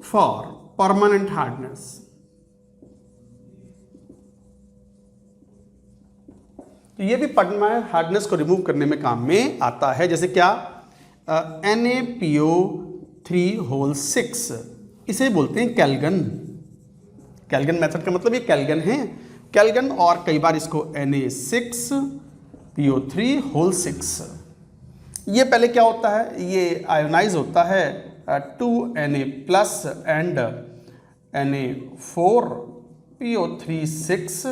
for permanent hardness, तो ये भी परमानेंट हार्डनेस को रिमूव करने में काम में आता है। जैसे क्या? NaPO3(6), इसे बोलते हैं केल्गन। केल्गन मेथड का मतलब ये केल्गन है, केल्गन। और कई बार इसको Na6PO3(6). ये पहले क्या होता है? ये आयोनाइज होता है 2Na+ एंड Na4PO3(6),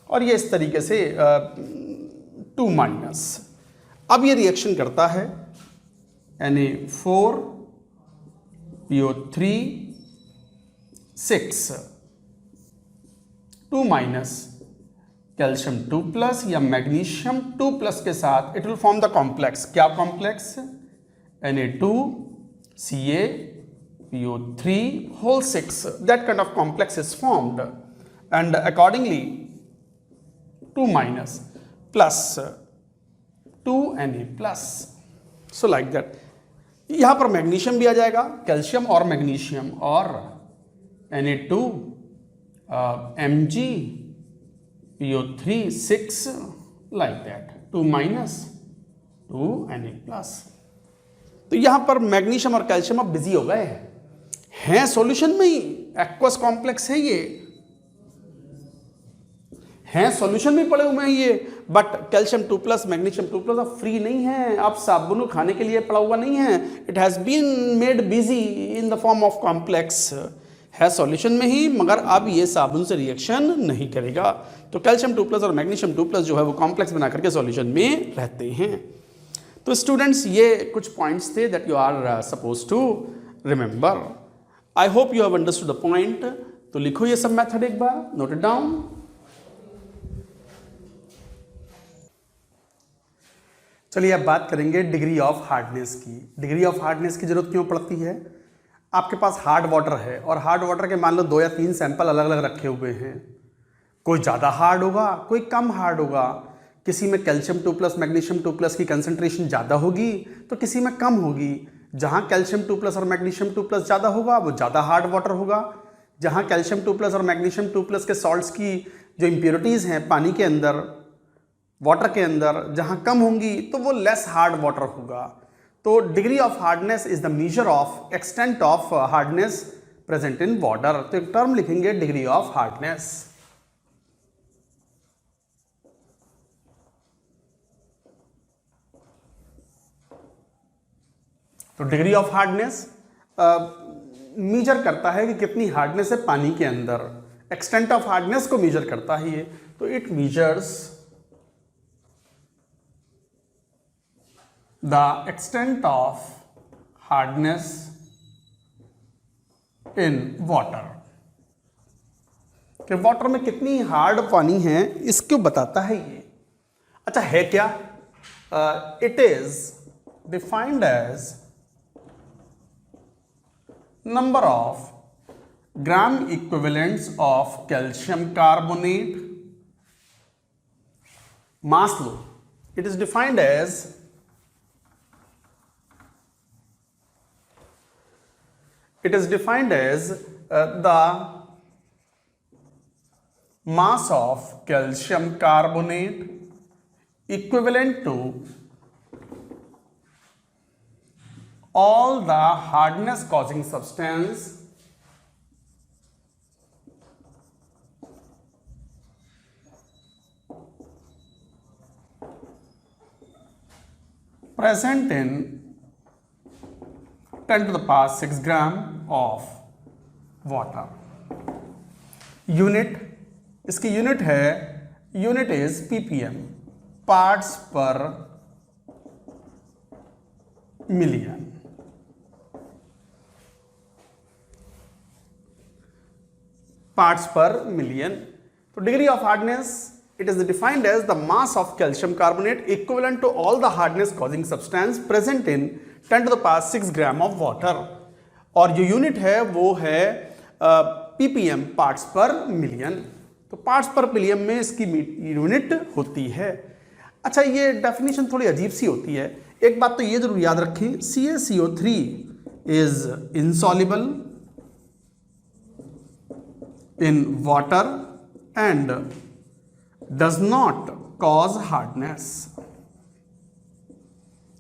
और ये इस तरीके से 2-। अब ये रिएक्शन करता है Na4PO3(6), 2- कैल्शियम 2+ या मैग्नीशियम 2+ के साथ it will form the complex. क्या complex? Na2CaPO3(6). That kind of complex is formed and accordingly 2- plus 2Na+। So like that. यहां पर मैग्नीशियम भी आ जाएगा, कैल्शियम और मैग्नीशियम, और Na2MgPO3(6) लाइक दैट, 2- 2Na+। तो यहां पर मैग्नीशियम और कैल्शियम अब बिजी हो गए हैं सॉल्यूशन में ही। एक्वस कॉम्प्लेक्स है ये, हैं सॉल्यूशन में पड़े हुए हैं ये, बट कैल्शियम 2+ मैग्नीशियम 2+ अब फ्री नहीं है, अब साबुन खाने के लिए पड़ा हुआ नहीं है। It has been made busy in the form of complex. है सॉल्यूशन में ही, मगर अब ये साबुन से रिएक्शन नहीं करेगा। तो कैल्शियम 2+ और मैग्नीशियम 2+ जो है वो कॉम्प्लेक्स बना करके सॉल्यूशन में रहते हैं। तो स्टूडेंट्स, ये कुछ पॉइंट्स थे that you are suppose to remember. I hope you have understood the point. तो लिखो ये सब मेथड एक बार, नोट इट डाउन। चलिए अब बात करेंगे डिग्री ऑफ हार्डनेस की। डिग्री ऑफ हार्डनेस की जरूरत क्यों पड़ती है? आपके पास हार्ड वाटर है और हार्ड वाटर के मान लो 2 या 3 सैंपल अलग अलग रखे हुए हैं। कोई ज़्यादा हार्ड होगा, कोई कम हार्ड होगा। किसी में कैल्शियम 2+ मैग्नीशियम 2+ की कंसंट्रेशन ज़्यादा होगी तो किसी में कम होगी। जहाँ कैल्शियम 2+ और मैग्नीशियम 2+ ज़्यादा होगा वो ज़्यादा हार्ड वाटर होगा। जहाँ कैल्शियम 2+ और मैग्नीशियम 2+ के सॉल्ट्स की जो इम्प्योरिटीज़ हैं पानी के अंदर, वाटर के अंदर, जहाँ कम होंगी तो वो लेस हार्ड वाटर होगा। तो degree of hardness is the measure of extent of hardness present in water. तो एक टर्म लिखेंगे डिग्री ऑफ हार्डनेस। तो डिग्री ऑफ हार्डनेस मेजर करता है कि कितनी हार्डनेस है पानी के अंदर, एक्सटेंट ऑफ हार्डनेस को मेजर करता है ये। तो it measures the extent of hardness in water, कि वाटर में कितनी हार्ड पानी है इसको बताता है ये। अच्छा है क्या? It is defined as number of gram equivalents of calcium carbonate mass लो। It is defined as the mass of calcium carbonate equivalent to all the hardness causing substance present in 10 to the power 6 gram of water। Unit, इसकी unit है, unit is ppm, parts per million. Parts per million. तो degree of hardness it is defined as the mass of calcium carbonate equivalent to all the hardness causing substance present in 10 to the power 6 gram of water. और जो unit है वो है ppm, parts per million. तो parts per million में इसकी unit होती है। अच्छा ये डेफिनेशन थोड़ी अजीब सी होती है। एक बात तो ये जरूर याद रखें, CaCO3 is insoluble in water and does not cause hardness।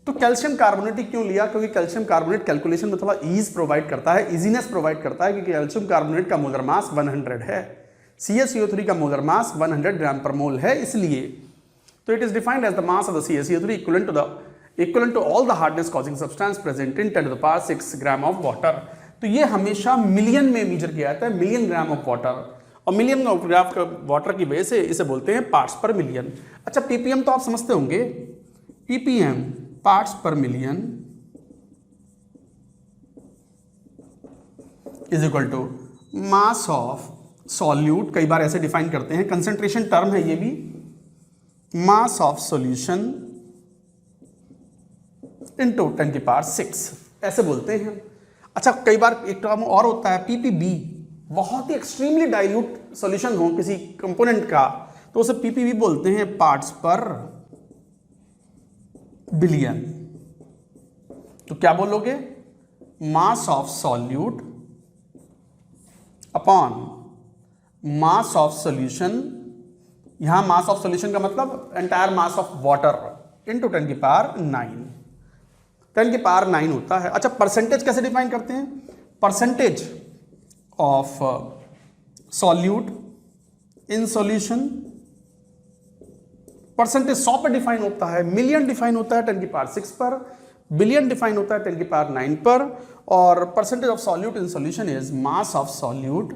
तो कैल्शियम कार्बोनेट ही क्यों लिया? क्योंकि कैल्शियम कार्बोनेट कैलकुलेशन में थोड़ा ईज प्रोवाइड करता है, इजीनेस प्रोवाइड करता है, क्योंकि कैल्शियम कार्बोनेट का मोलर मास 100 है, CaCO3 का मोलर मास 100 ग्राम पर मोल है, इसलिए। तो it is defined as the mass of the CaCO3 equivalent to all the hardness causing substance present in 10 to the power 6 gram of water. तो ये हमेशा मिलियन में मेजर किया जाता है, मिलियन ग्राम ऑफ वाटर, और मिलियन ऑफ ग्राम वाटर की वजह से इसे बोलते हैं पार्ट्स पर मिलियन। अच्छा ppm तो आप समझते होंगे, ppm parts per million is equal to mass of solute, कई बार ऐसे डिफाइन करते हैं, कंसंट्रेशन टर्म है ये भी, मास ऑफ सॉल्यूशन इनटू 10 की पावर 6 ऐसे बोलते हैं। अच्छा कई बार एक टर्म और होता है ppb, बहुत ही एक्सट्रीमली डाइल्यूट सॉल्यूशन हो किसी कंपोनेंट का तो उसे ppb बोलते हैं, पार्ट्स पर बिलियन। तो क्या बोलोगे? मास of solute upon mass of solution, यहां मास ऑफ सॉल्यूशन का मतलब entire mass of water into 10 की पावर 9, 10 की पावर 9 होता है। अच्छा परसेंटेज कैसे डिफाइन करते हैं? Percentage of solute in solution, percentage 100 पर डिफाइन होता है, मिलियन डिफाइन होता है 10 की पावर 6 पर, बिलियन डिफाइन होता है 10 की पावर 9 पर, और percentage of solute in solution is mass of solute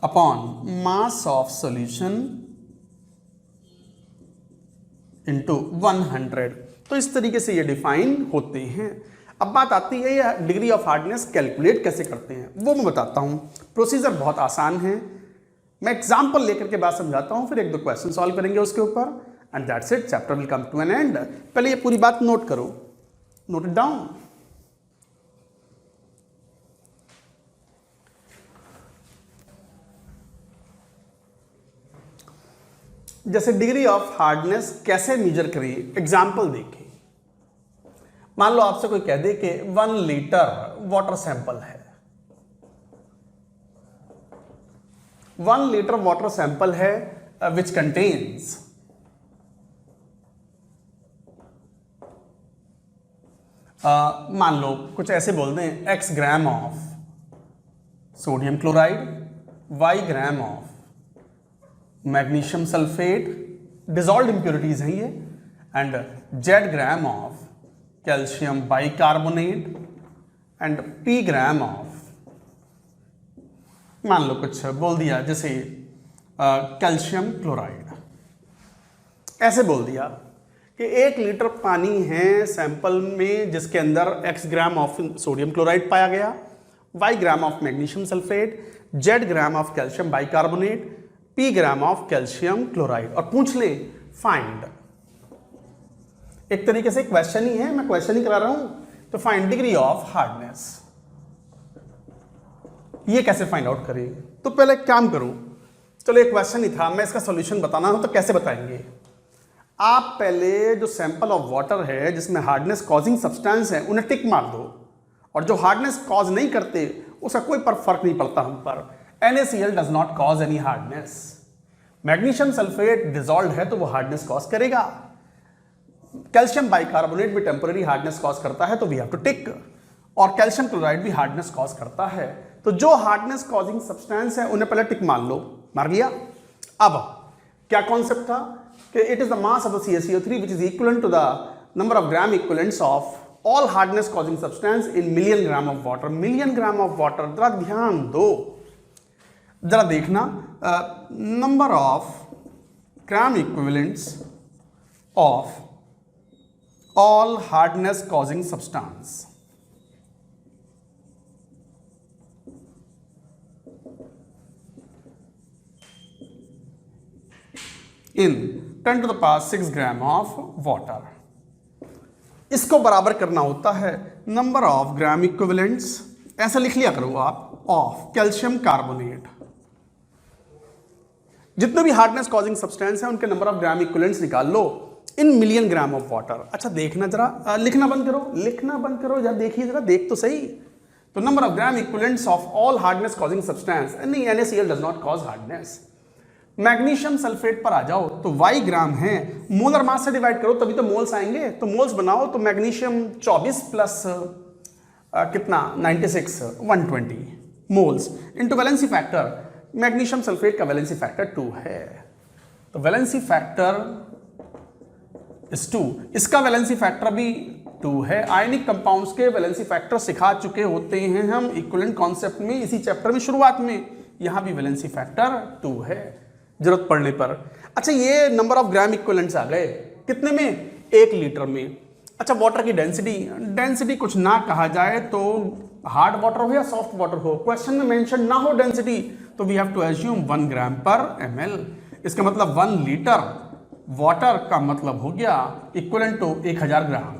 upon mass of solution into 100। तो इस तरीके से ये डिफाइन होते हैं। अब बात आती है ये डिग्री ऑफ हार्डनेस कैलकुलेट कैसे करते हैं, वो मैं बताता हूं। प्रोसीजर बहुत आसान है, मैं एग्जांपल लेकर के बात समझाता हूं, फिर एक दो क्वेश्चन सॉल्व करेंगे उसके ऊपर, and that's it, chapter will come to an end. पहले ये पूरी बात नोट करो, नोट इट डाउन। जैसे डिग्री ऑफ हार्डनेस कैसे मेजर करें, एग्जाम्पल देखें। मान लो आपसे कोई कह दे कि 1 लीटर वाटर सैंपल है, 1 लीटर वाटर सैंपल है विच कंटेन्स मान लो कुछ ऐसे बोल दें x gram of sodium chloride, y gram of magnesium sulphate, dissolved impurities हैं ये, and z gram of calcium bicarbonate and p gram of, मान लो कुछ बोल दिया जैसे कैल्शियम क्लोराइड। ऐसे बोल दिया कि 1 लीटर पानी है सैंपल में जिसके अंदर x gram of sodium chloride पाया गया, y gram of magnesium sulphate, z gram of calcium bicarbonate, p gram of calcium chloride, और पूछ ले फाइंड। एक तरीके से क्वेश्चन ही है, मैं क्वेश्चन ही करा रहा हूं, तो फाइंड डिग्री ऑफ हार्डनेस। ये कैसे फाइंड आउट करें? तो पहले एक काम करो, चलो एक क्वेश्चन ही था, मैं इसका सॉल्यूशन बताना हो तो कैसे बताएंगे। आप पहले जो सैंपल ऑफ वाटर है जिसमें हार्डनेस कॉजिंग सब्सटेंस है उन्हें टिक मार दो, और जो हार्डनेस कॉज नहीं करते उसका कोई पर फर्क नहीं पड़ता हम पर। NaCl does not cause any hardness. Magnesium sulphate dissolve है तो वो हार्डनेस कॉज करेगा, कैल्शियम बाइकार्बोनेट भी टेम्पररी हार्डनेस कॉज करता है तो वी हैव टू टिक, और कैल्शियम क्लोराइड भी हार्डनेस कॉज करता है, तो जो हार्डनेस कॉजिंग सब्सटेंस है उन्हें पहले टिक मार लो, मार लिया। अब क्या कॉन्सेप्ट था कि it is the mass of the CaCO3 which is equivalent to the number of gram equivalents of all hardness causing substance in million gram of water. Million gram of water, जरा ध्यान दो, जरा देखना, number of gram equivalents of all hardness causing substance in 10 to the power 6 gram of water. इसको बराबर करना होता है नंबर ऑफ ग्राम इक्विवेलेंट्स, ऐसा लिख लिया करो आप, ऑफ कैल्शियम कार्बोनेट। जितने भी हार्डनेस कॉजिंग सब्सटेंस हैं उनके नंबर ऑफ ग्राम इक्विवेलेंट्स निकाल लो in million gram of water. अच्छा देखना जरा, लिखना बंद करो, लिखना बंद करो, जरा देखिए, जरा देख तो सही। तो number of gram equivalents of all hardness causing substance, नहीं NaCl does not cause hardness. Magnesium sulphate पर आ जाओ तो y ग्राम है, मोलर मास से डिवाइड करो तभी तो मोल्स आएंगे, तो मोल्स बनाओ, तो मैग्नीशियम 24 प्लस कितना 96 120 moles into valency factor. Magnesium sulphate का वैलेंसी फैक्टर 2 है, तो वैलेंसी फैक्टर इज 2, इसका वैलेंसी फैक्टर भी 2 है। आयनिक कंपाउंड्स के वैलेंसी फैक्टर सिखा चुके होते हैं हम इक्विवेलेंट कॉन्सेप्ट में, इसी चैप्टर में शुरुआत में। यहां भी वैलेंसी फैक्टर 2 है जरूरत पड़ने पर। अच्छा ये नंबर ऑफ ग्राम इक्विवेलेंट्स आ गए कितने में? 1 लीटर में। अच्छा वाटर की डेंसिटी, डेंसिटी कुछ ना कहा जाए तो हार्ड वाटर हो या सॉफ्ट वाटर हो, क्वेश्चन में मेंशन ना हो डेंसिटी, तो we have to assume 1 gram per ml। इसका मतलब 1 लीटर वाटर का मतलब हो गया इक्विवेलेंट टू 1000 ग्राम,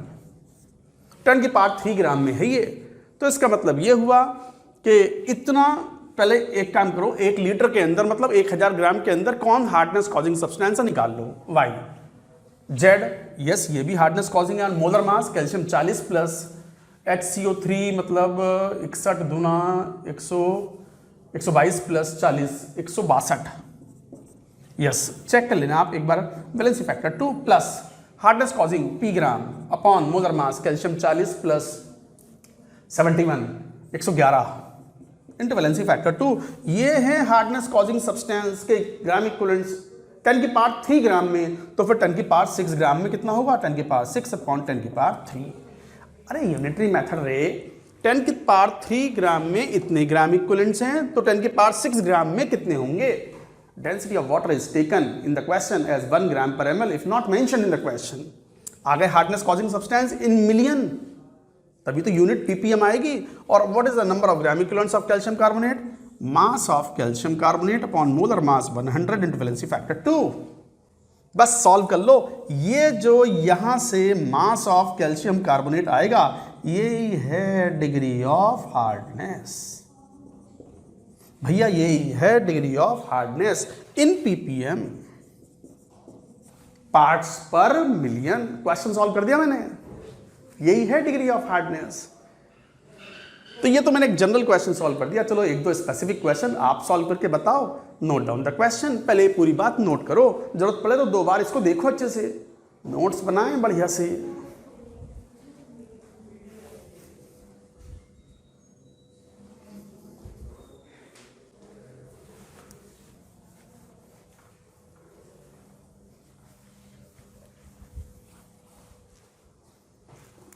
10 की पावर 3 ग्राम में है ये। तो इसका मतलब ये हुआ कि इतना, पहले एक काम करो, 1 लीटर के अंदर मतलब 1000 ग्राम के अंदर कौन हार्डनेस कॉजिंग सब्सटेंस निकाल लो, Y, Z, यस ये भी हार्डनेस कॉजिंग है। Molar mass calcium 40 plus HCO3 मतलब 61 दूना 122 प्लस 40 162, यस चेक कर लेना आप एक बार। Valency factor 2 plus hardness causing P gram upon molar mass calcium 40 plus 71 111 into valency factor 2। ये है हार्डनेस कॉजिंग सब्सटेंस के ग्राम इक्विवेलेंट्स 10 की पावर 3 ग्राम में, तो फिर 10 की पावर 6 ग्राम में कितना होगा? 10 की पावर 6 अपॉन 10 की पावर 3। अरे यूनिटरी मेथड रे, 10 की पावर 3 ग्राम में इतने ग्राम इक्विवेलेंट्स हैं, तो 10 की पावर 6 ग्राम में कितने होंगे? Density of water is taken in the question as 1 gram per ml if not mention in the question. आ गए hardness causing substance in million, तभी तो यूनिट ppm आएगी। और what is the number of gram equivalents of calcium carbonate? Mass of calcium carbonate upon molar mass 100 into valency factor 2। बस solve कर लो। ये जो यहां से मास ऑफ कैल्शियम कार्बोनेट आएगा यही है डिग्री ऑफ हार्डनेस भैया, यही है degree of hardness in ppm। Parts per million. Question solve कर दिया मैंने, यही है डिग्री ऑफ हार्डनेस। तो ये तो मैंने एक जनरल क्वेश्चन सॉल्व कर दिया। चलो एक दो स्पेसिफिक क्वेश्चन आप सॉल्व करके बताओ। नोट डाउन द क्वेश्चन, पहले पूरी बात नोट करो, जरूरत पड़े तो 2 बार इसको देखो, अच्छे से नोट्स बनाएं बढ़िया से।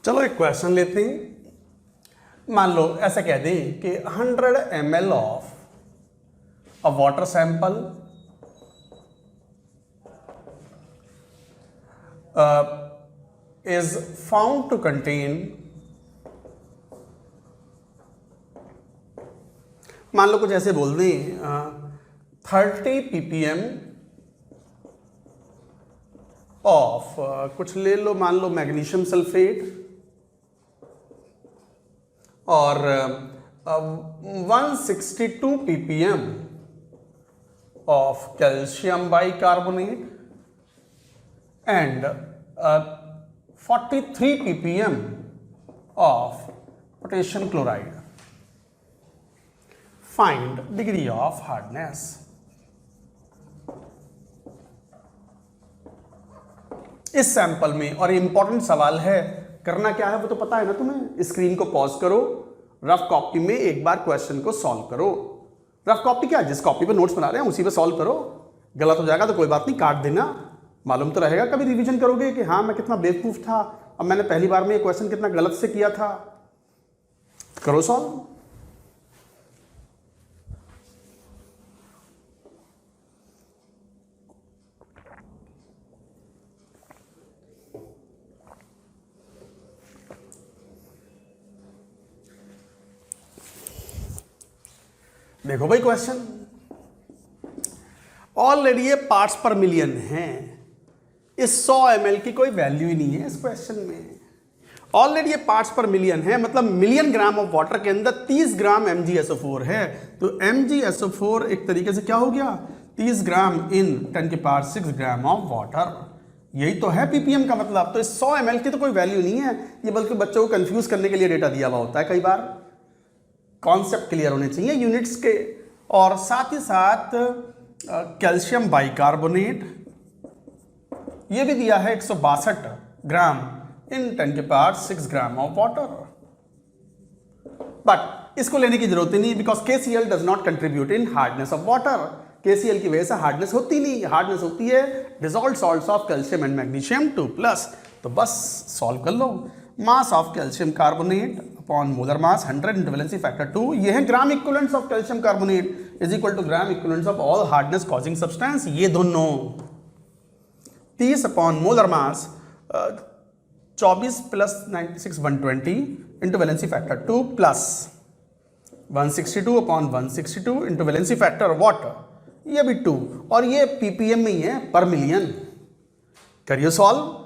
चलो एक क्वेश्चन लेते हैं। मान लो ऐसा कह दें कि 100 ml of a water sample is found to contain, मान लो कुछ ऐसे बोल दें 30 ppm ऑफ कुछ ले लो, मान लो मैग्नीशियम सल्फेट और 162 ppm of calcium bicarbonate and 43 ppm of potassium chloride. Find degree of hardness. इस सैंपल में, और इंपॉर्टेंट सवाल है, करना क्या है वो तो पता है ना तुम्हें। स्क्रीन को पॉज करो, रफ कॉपी में एक बार क्वेश्चन को सॉल्व करो। रफ कॉपी क्या, जिस कॉपी पे नोट्स बना रहे हैं उसी पे सॉल्व करो। गलत हो जाएगा तो कोई बात नहीं, काट देना, मालूम तो रहेगा। कभी रिवीजन करोगे कि हाँ मैं कितना बेवकूफ था, अब मैंने पहली बार में ये क्वेश्चन कितना गलत से किया था। करो सॉल्व। देखो भाई क्वेश्चन, ऑलरेडी ये पार्ट्स पर मिलियन है। इस 100 ml की कोई वैल्यू ही नहीं है इस क्वेश्चन में। ऑलरेडी ये पार्ट्स पर मिलियन है, मतलब मिलियन ग्राम ऑफ वाटर के अंदर 30 ग्राम MgSO4 है। तो MgSO4 एक तरीके से क्या हो गया, 30 ग्राम इन 10 की पावर 6 ग्राम ऑफ वाटर। यही तो है ppm का मतलब। तो इस 100 ml की तो कोई वैल्यू नहीं है ये, बल्कि बच्चों को कंफ्यूज करने के लिए डेटा दिया हुआ होता है। कई बार कॉन्सेप्ट क्लियर होने चाहिए यूनिट्स के। और साथ ही साथ कैल्शियम बाइकार्बोनेट ये भी दिया है 162 ग्राम इन 10 की power 6 gram of water. But इसको लेने की जरूरत ही नहीं, because KCl does not contribute in hardness of water. KCl की वजह से हार्डनेस होती नहीं, हार्डनेस होती है dissolved salts of calcium and magnesium 2+। तो बस सॉल्व कर लो। Mass of calcium carbonate upon molar mass 100 into valency factor 2, ये है gram equivalents of calcium carbonate is equal to gram equivalents of all hardness causing substance. ये दोनों 30 upon molar mass 24 plus 96 120 into valency factor 2 plus 162 upon 162 into valency factor what, ये भी 2, और ये ppm में ही है, पर मिलियन। करिए सॉल्व।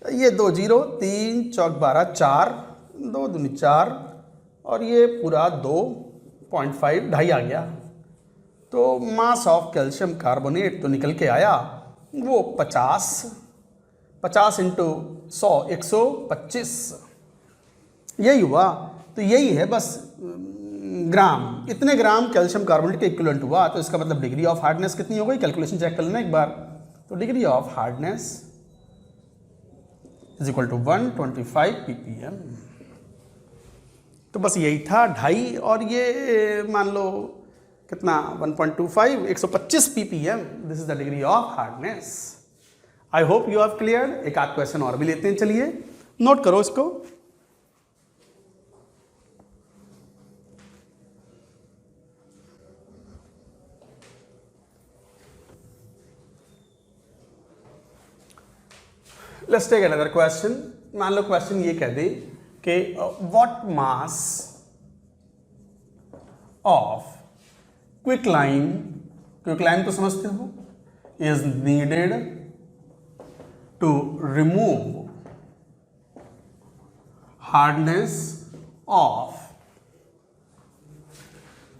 ये 2 0, 3 चौक 12 4, 2 दूनी 4, और ये पूरा 2.5 ढाई आ गया। तो मास ऑफ कैल्शियम कार्बोनेट तो निकल के आया वो 50 इंटू 100 125, यही हुआ। तो यही है बस ग्राम, इतने ग्राम कैल्शियम कार्बोनेट के इक्विवेलेंट हुआ। तो इसका मतलब डिग्री ऑफ हार्डनेस कितनी हो गई, कैलकुलेशन चेक कर लेना एक बार। तो degree of hardness is equal to 125 ppm। तो बस यही था 2.5, और ये मान लो कितना 1.25 125 ppm। This is the degree of hardness. I hope you have clear. एक आध क्वेश्चन और भी लेते हैं, चलिए नोट करो इसको। Let's take another question. मान लो क्वेश्चन ये कह दे कि व्हाट मास ऑफ क्विकलाइम तो समझते हो, is needed to remove hardness of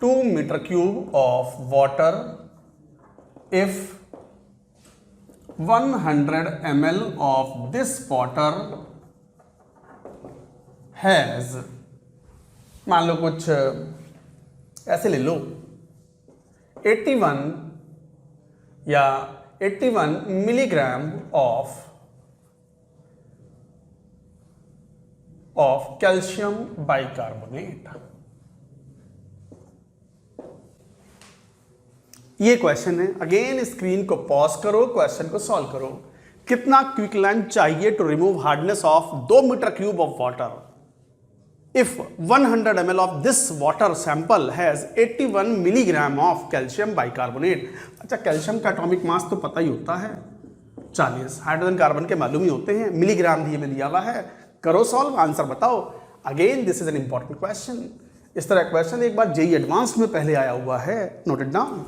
2 metre cube of water if 100 ml of this water has, मान लो कुछ ऐसे ले लो, 81 या 81 मिलीग्राम ऑफ कैल्शियम बाइकार्बोनेट। ये क्वेश्चन है। अगेन स्क्रीन को पॉज करो, क्वेश्चन को सॉल्व करो। कितना क्विकलैंड चाहिए to remove hardness of 2 metre cube of water if 100 ml of this water sample has 81 milligram of calcium bicarbonate. अच्छा, कैल्शियम का एटॉमिक मास तो पता ही होता है 40, हाइड्रोजन कार्बन के मालूम ही होते हैं, मिलीग्राम दिए में दिया हुआ है। करो सॉल्व, आंसर बताओ। Again this is an important question. इस तरह क्वेश्चन एक बार जेई एडवांस्ड में पहले आया हुआ है, नोट इट डाउन।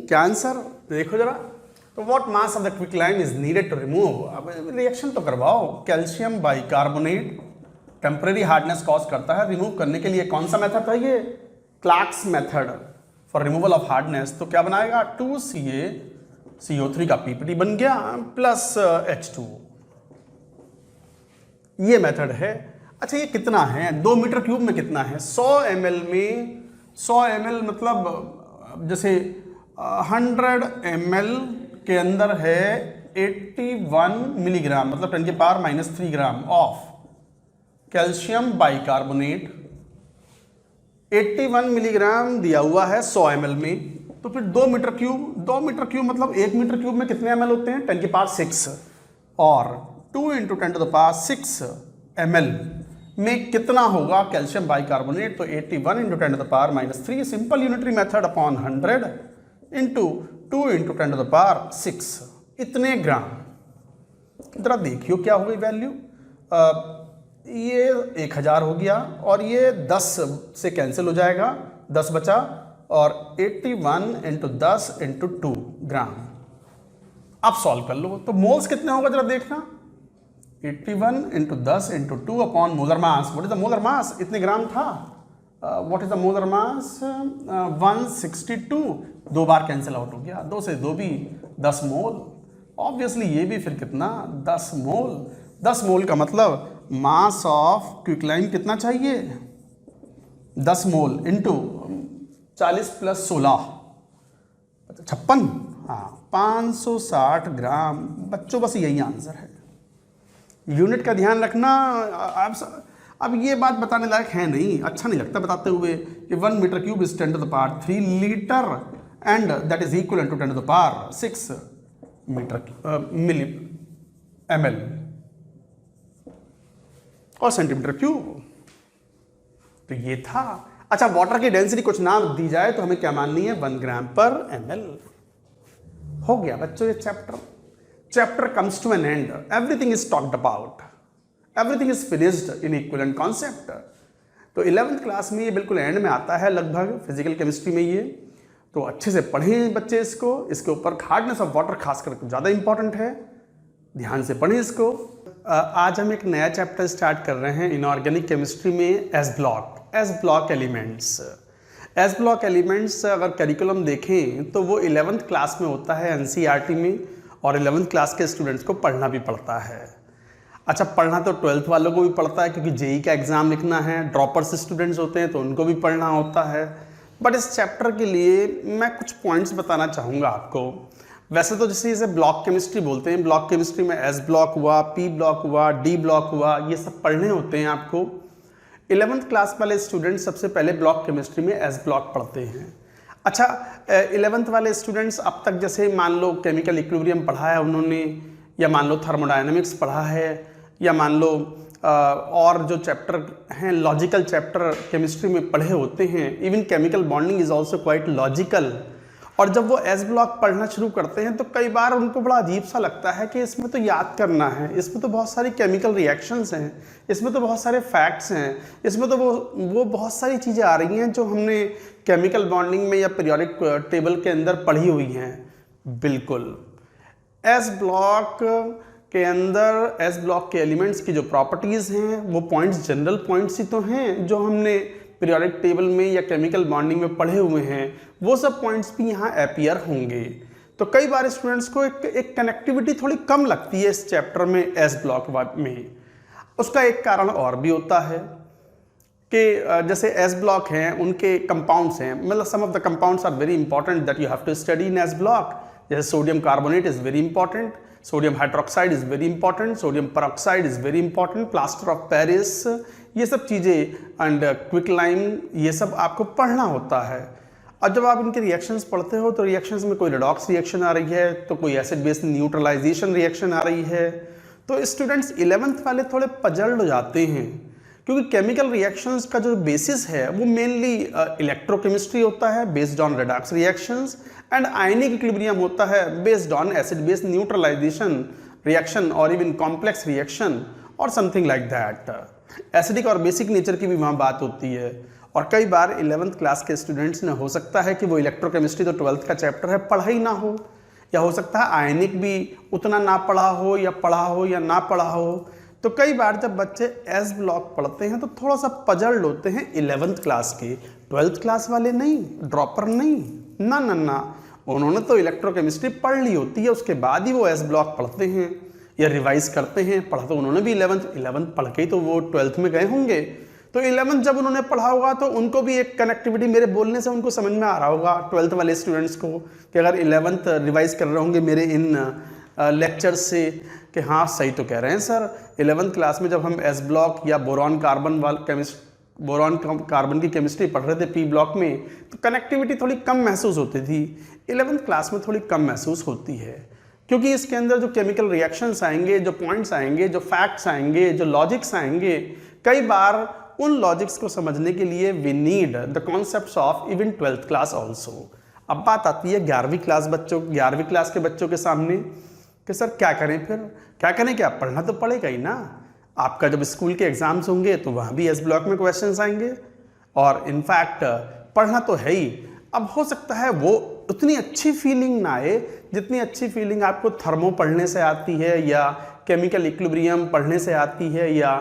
क्या आंसर देखो जरा। तो what mass of the quicklime is needed to remove, अब रिएक्शन तो करवाओ। Calcium bicarbonate temporary hardness cause करता है, रिमूव करने के लिए कौन सा मेथड था ये? Clark's method for removal of hardness. तो क्या बनाएगा? 2CaCO3 का पीपीटी बन गया प्लस H2, ये मेथड है। अच्छा, ये कितना है 2 मीटर क्यूब में? कितना है 100 ml में? 100 ml मतलब जैसे 100 ml के अंदर है 81 मिलीग्राम, मतलब 10 की power -3 gram of calcium bicarbonate. 81 milligram दिया हुआ है 100 ml में, तो फिर 2 मीटर क्यूब, 2 मीटर क्यूब मतलब 1 मीटर क्यूब में कितने ml होते हैं? 10 की पावर 6, और 2 × 10 to the power 6 ml में कितना होगा कैल्शियम बाइकार्बोनेट? तो 81 × 10 to the power -3, simple unitary method upon 100 into 2 × 10 to the power 6, इतने ग्राम। जरा देखियो क्या हो गई वैल्यू। ये 1000 हो गया और ये 10 से कैंसिल हो जाएगा, 10 बचा, और 81 × 10 × 2 ग्राम। अब सॉल्व कर लो। तो मोल्स कितने होगा जरा देखना। 81 × 10 × 2 upon molar mass. What is the molar mass? इतने ग्राम था। What is the molar mass? 162। 2 bar cancel out हो गया, 2 से 2 भी 10 मोल। ऑब्वियसली ये भी फिर कितना? 10 मोल। 10 मोल का मतलब मास ऑफ क्विकलैंड कितना चाहिए? 10 मोल इंटू 40 + 16 56, हाँ 560 ग्राम। बच्चों बस यही आंसर है। यूनिट का ध्यान रखना। अब ये बात बताने लायक है नहीं, अच्छा नहीं लगता बताते हुए कि 1 metre cube is 10 to the power 3 litre and that is equal to 10 to the power 6 milli ml और सेंटीमीटर क्यूब। तो ये था। अच्छा, वाटर की डेंसिटी कुछ ना दी जाए तो हमें क्या माननी है? 1 ग्राम पर ml। हो गया बच्चों ये chapter comes to an end. Everything is talked about, everything is finished in equivalent concept. तो 11th क्लास में ये बिल्कुल एंड में आता है लगभग, फिजिकल केमिस्ट्री में ये। तो अच्छे से पढ़ें बच्चे इसको। इसके ऊपर हार्डनेस ऑफ वाटर खासकर ज़्यादा इंपॉर्टेंट है, ध्यान से पढ़ें इसको। आज हम एक नया चैप्टर स्टार्ट कर रहे हैं इनऑर्गेनिक केमिस्ट्री में, S block elements. S block elements अगर करिकुलम देखें तो वो 11th क्लास में होता है एनसीईआरटी में, और 11th क्लास के स्टूडेंट्स को पढ़ना भी पड़ता है। अच्छा, पढ़ना तो 12th वालों को भी पड़ता है क्योंकि जेई का एग्ज़ाम लिखना है। ड्रॉपर्स स्टूडेंट्स होते हैं तो उनको भी पढ़ना होता है। बट इस चैप्टर के लिए मैं कुछ पॉइंट्स बताना चाहूँगा आपको। वैसे तो जैसे इसे ब्लॉक केमिस्ट्री बोलते हैं, ब्लॉक केमिस्ट्री में एस ब्लॉक हुआ, पी ब्लॉक हुआ, डी ब्लॉक हुआ, ये सब पढ़ने होते हैं आपको। 11th क्लास वाले स्टूडेंट सबसे पहले ब्लॉक केमिस्ट्री में एस ब्लॉक पढ़ते हैं। अच्छा, 11th वाले स्टूडेंट्स अब तक जैसे मान लो केमिकल इक्विलिब्रियम पढ़ा है उन्होंने, या मान लो थर्मोडायनेमिक्स पढ़ा है, या मान लो और जो चैप्टर हैं लॉजिकल चैप्टर केमिस्ट्री में पढ़े होते हैं। Even chemical bonding is also quite logical. और जब वो एस ब्लॉक पढ़ना शुरू करते हैं तो कई बार उनको बड़ा अजीब सा लगता है कि इसमें तो याद करना है, इसमें तो बहुत सारी केमिकल रिएक्शंस हैं, इसमें तो बहुत सारे फैक्ट्स हैं, इसमें तो वो बहुत सारी चीज़ें आ रही हैं जो हमने केमिकल बॉन्डिंग में या पीरियोडिक टेबल के अंदर पढ़ी हुई हैं। बिल्कुल, एस ब्लॉक के अंदर एस ब्लॉक के एलिमेंट्स की जो प्रॉपर्टीज़ हैं वो पॉइंट्स जनरल पॉइंट्स ही तो हैं जो हमने पीरियोडिक टेबल में या केमिकल बॉन्डिंग में पढ़े हुए हैं, वो सब पॉइंट्स भी यहाँ अपीयर होंगे। तो कई बार स्टूडेंट्स को एक कनेक्टिविटी थोड़ी कम लगती है इस चैप्टर में एस ब्लॉक में। उसका एक कारण और भी होता है कि जैसे एस ब्लॉक हैं उनके कंपाउंड्स हैं, मतलब some of the compounds are very important that you have to study in S block. जैसे sodium carbonate is very important, sodium hydroxide is very important, sodium peroxide is very important, plaster of Paris, ये सब चीज़ें and quick lime, ये सब आपको पढ़ना होता है। और जब आप इनके रिएक्शंस पढ़ते हो तो रिएक्शंस में कोई रेडॉक्स रिएक्शन आ रही है तो कोई एसिड बेस न्यूट्रलाइजेशन रिएक्शन आ रही है, तो स्टूडेंट्स 11th वाले थोड़े पजल्ड हो जाते हैं क्योंकि केमिकल रिएक्शंस का जो बेसिस है वो मेनली इलेक्ट्रोकेमिस्ट्री होता है based on redox reactions, and ionic equilibrium होता है based on acid base neutralisation reaction और इवन कॉम्प्लेक्स रिएक्शन और समथिंग लाइक दैट। एसिडिक और बेसिक नेचर की भी वहाँ बात होती है। और कई बार 11th क्लास के स्टूडेंट्स ने हो सकता है कि वो इलेक्ट्रोकेमिस्ट्री तो 12th का चैप्टर है पढ़ा ही ना हो, या हो सकता है आयनिक भी उतना ना पढ़ा हो या ना पढ़ा हो। तो कई बार जब बच्चे एस ब्लॉक पढ़ते हैं तो थोड़ा सा पजल्ड होते हैं 11th क्लास के। 12th क्लास वाले नहीं, ड्रॉपर नहीं, ना, उन्होंने तो इलेक्ट्रोकेमिस्ट्री पढ़ ली होती है, उसके बाद ही वो एस ब्लॉक पढ़ते हैं या रिवाइज करते हैं। पढ़ा तो उन्होंने भी 11th पढ़ के ही तो वो 12th में गए होंगे, तो 11th जब उन्होंने पढ़ा होगा तो उनको भी एक कनेक्टिविटी मेरे बोलने से उनको समझ में आ रहा होगा 12th वाले स्टूडेंट्स को कि अगर 11th रिवाइज कर रहे होंगे मेरे इन लेक्चर्स से कि हाँ सही तो कह रहे हैं सर। 11th क्लास में जब हम एस ब्लॉक या बोरॉन कार्बन की केमिस्ट्री पढ़ रहे थे पी ब्लॉक में, तो कनेक्टिविटी थोड़ी कम महसूस होती थी। 11th क्लास में थोड़ी कम महसूस होती है क्योंकि इसके अंदर जो केमिकल रिएक्शंस आएंगे, जो पॉइंट्स आएंगे, जो फैक्ट्स आएंगे, जो लॉजिक्स आएंगे, कई बार उन लॉजिक्स को समझने के लिए we need the concepts of even 12th class also. अब बात आती है 11वीं क्लास के बच्चों के सामने कि सर क्या करें, फिर क्या करें, क्या पढ़ना तो पड़ेगा ही ना। आपका जब स्कूल के एग्जाम्स होंगे तो वहाँ भी एस ब्लॉक में क्वेश्चंस आएंगे और इनफैक्ट पढ़ना तो है ही। अब हो सकता है वो उतनी अच्छी फीलिंग ना आए जितनी अच्छी फीलिंग आपको थर्मो पढ़ने से आती है या केमिकल इक्विलिब्रियम पढ़ने से आती है या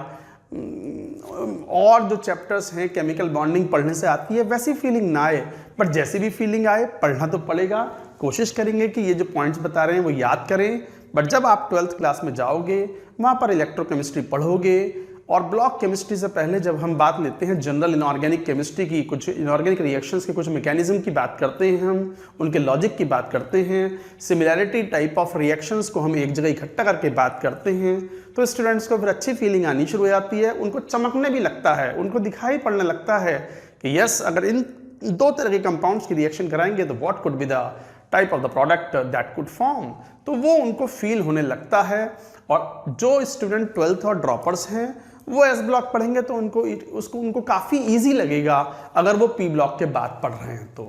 और जो चैप्टर्स हैं केमिकल बॉन्डिंग पढ़ने से आती है, वैसी फीलिंग ना आए। बट जैसी भी फीलिंग आए पढ़ना तो पड़ेगा। कोशिश करेंगे कि ये जो पॉइंट्स बता रहे हैं वो याद करें। बट जब आप 12th क्लास में जाओगे वहाँ पर इलेक्ट्रोकेमिस्ट्री पढ़ोगे और ब्लॉक केमिस्ट्री से पहले जब हम बात लेते हैं जनरल इनऑर्गेनिक केमिस्ट्री की, कुछ इनऑर्गेनिक रिएक्शंस के कुछ मैकेनिज्म की बात करते हैं, हम उनके लॉजिक की बात करते हैं, सिमिलैरिटी टाइप ऑफ रिएक्शंस को हम एक जगह इकट्ठा करके बात करते हैं, तो स्टूडेंट्स को फिर अच्छी फीलिंग आनी शुरू हो जाती है। उनको चमकने भी लगता है, उनको दिखाई पड़ने लगता है कि यस अगर इन दो तरह के कंपाउंड्स की रिएक्शन कराएंगे तो what could be the type of the product that could form, तो वो उनको फील होने लगता है। और जो स्टूडेंट 12th और ड्रॉपर्स हैं वो एस ब्लॉक पढ़ेंगे तो उनको काफ़ी इजी लगेगा अगर वो पी ब्लॉक के बाद पढ़ रहे हैं तो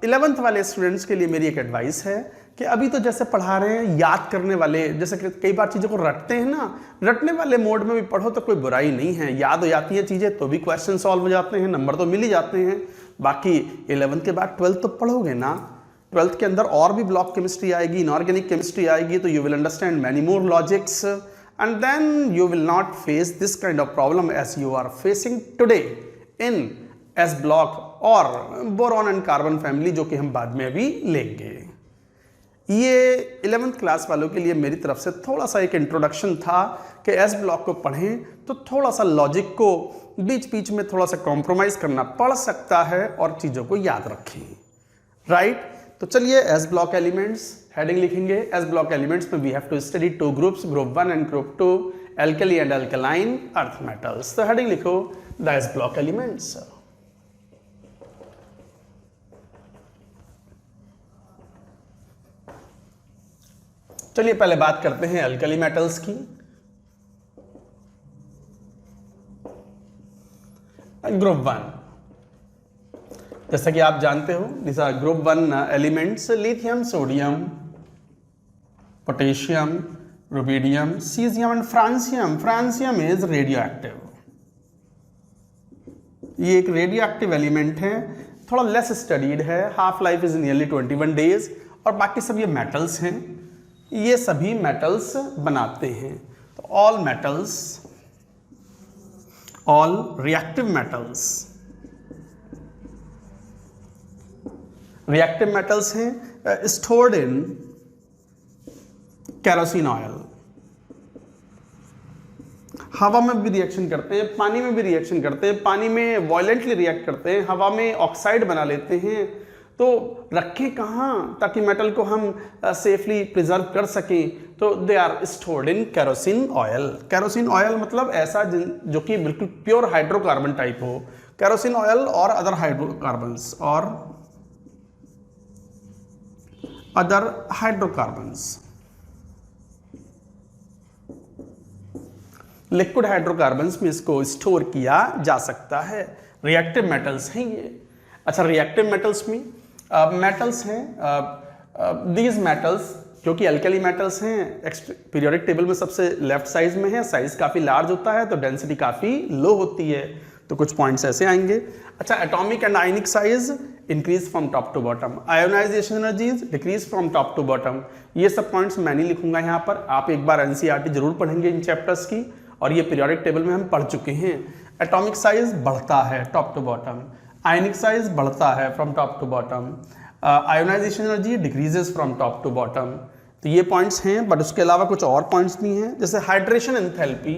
11th वाले स्टूडेंट्स के लिए मेरी एक एडवाइस है कि अभी तो जैसे पढ़ा रहे हैं याद करने वाले, जैसे कई बार चीज़ों को रटते हैं ना, रटने वाले मोड में भी पढ़ो तो कोई बुराई नहीं है। याद हो जाती है चीज़ें तो भी क्वेश्चन सॉल्व हो जाते हैं, नंबर तो मिल ही जाते हैं। बाकी 11th के बाद 12th तो पढ़ोगे ना, 12th के अंदर और भी ब्लॉक केमिस्ट्री आएगी, इनऑर्गेनिक केमिस्ट्री आएगी, तो you will understand many more logics and then you will not face this kind of problem as you are facing today in S block और boron and carbon family, जो कि हम बाद में अभी लेंगे। ये 11th क्लास वालों के लिए मेरी तरफ से थोड़ा सा एक इंट्रोडक्शन था कि S ब्लॉक को पढ़ें तो थोड़ा सा लॉजिक को बीच बीच में थोड़ा सा कॉम्प्रोमाइज़ करना पड़ सकता है और चीज़ों को याद रखें, राइट। तो चलिए एस ब्लॉक एलिमेंट्स हेडिंग लिखेंगे। एस ब्लॉक एलिमेंट्स में we have to study two groups, group 1 and group 2, alkali and alkaline earth metals. तो हेडिंग लिखो द एस ब्लॉक एलिमेंट्स। चलिए पहले बात करते हैं अल्कली मेटल्स की। ग्रुप 1, जैसा कि आप जानते हो this are group 1 elements, lithium, sodium, potassium, rubidium, caesium and francium. Francium is radioactive. ये एक रेडियो एक्टिव एलिमेंट है, थोड़ा लेस स्टडीड है, half life is nearly 21 days और बाकी सब ये मेटल्स हैं। ये सभी मेटल्स बनाते हैं। तो all metals, all reactive metals, reactive metals हैं स्टोर्ड इन केरोसिन ऑयल। हवा में भी रिएक्शन करते हैं, पानी में भी रिएक्शन करते हैं, पानी में वायलेंटली रिएक्ट करते हैं, हवा में ऑक्साइड बना लेते हैं। तो रखें कहाँ ताकि मेटल को हम सेफली प्रिजर्व कर सकें? तो they are stored in kerosene oil. Kerosene oil मतलब ऐसा जो कि बिल्कुल प्योर हाइड्रोकार्बन टाइप हो। केरोसिन ऑयल और अदर हाइड्रोकार्बन्स और अदर हाइड्रोकार्बन्स, लिक्विड हाइड्रोकार्बन्स में इसको स्टोर किया जा सकता है। रिएक्टिव मेटल्स हैं ये। अच्छा, रिएक्टिव मेटल्स में मेटल्स हैं दीज मेटल्स जो कि अल्कली मेटल्स हैं, पीरियोडिक टेबल में सबसे लेफ्ट साइज में है, साइज काफ़ी लार्ज होता है तो डेंसिटी काफ़ी लो होती है। तो कुछ पॉइंट्स ऐसे आएंगे। अच्छा, atomic and ionic size increase from top to bottom, ionisation energies decrease from top to bottom. ये सब पॉइंट्स मैं नहीं लिखूंगा यहाँ पर, आप एक बार एनसीईआरटी जरूर पढ़ेंगे इन चैप्टर्स की, और ये पीरियोडिक टेबल में हम पढ़ चुके हैं। एटॉमिक साइज बढ़ता है top to bottom, ionic size बढ़ता है from top to bottom, ionisation energy decreases from top to bottom. तो ये पॉइंट्स हैं, बट उसके अलावा कुछ और पॉइंट्स भी हैं, जैसे hydration enthalpy,